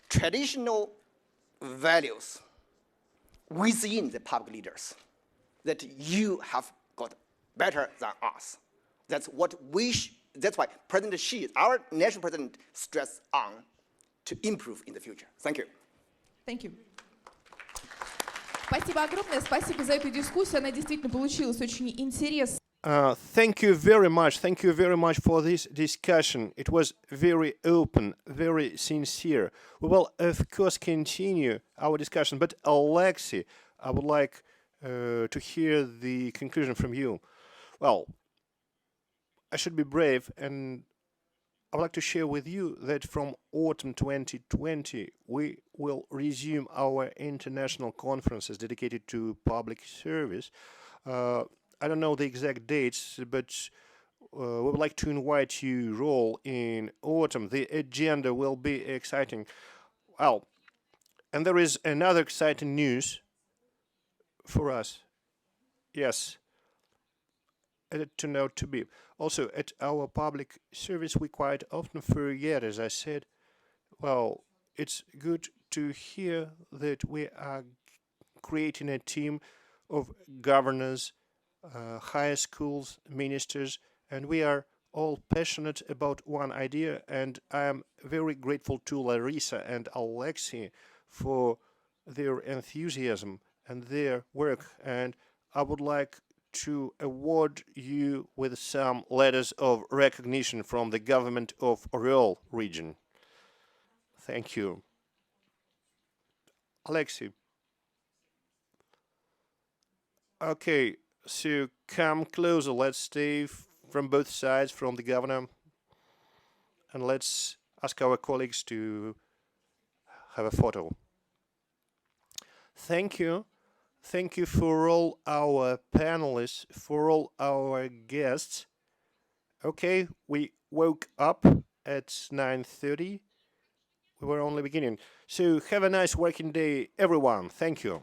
traditional values within the public leaders that you have got better than us. That's what that's why President Xi, our national president, stressed on to improve in the future. Thank you. Thank you. Спасибо огромное, спасибо за эту дискуссию, она действительно получилась очень интересной. Thank you very much. Thank you very much for this discussion. It was very open, very sincere. We will, of course, continue our discussion. But Alexei, I would like to hear the conclusion from you. Well, I should be brave, and I would like to share with you that from autumn 2020, we will resume our international conferences dedicated to public service. I don't know the exact dates, but we would like to invite you all in autumn. The agenda will be exciting. Well, and there is another exciting news for us. Yes. it turned out to be. Also, at our public service, we quite often forget, as I said, well, it's good to hear that we are creating a team of governors, higher schools, ministers, and we are all passionate about one idea. And I am very grateful to Larissa and Alexei for their enthusiasm and their work. And I would like to award you with some letters of recognition from the government of Oriol region. Thank you. Alexei. Okay, so come closer. Let's stay from both sides, from the governor, and let's ask our colleagues to have a photo. Thank you. Thank you for all our panelists, for all our guests. Okay, we woke up at 9:30. We were only beginning. So have a nice working day, everyone. Thank you.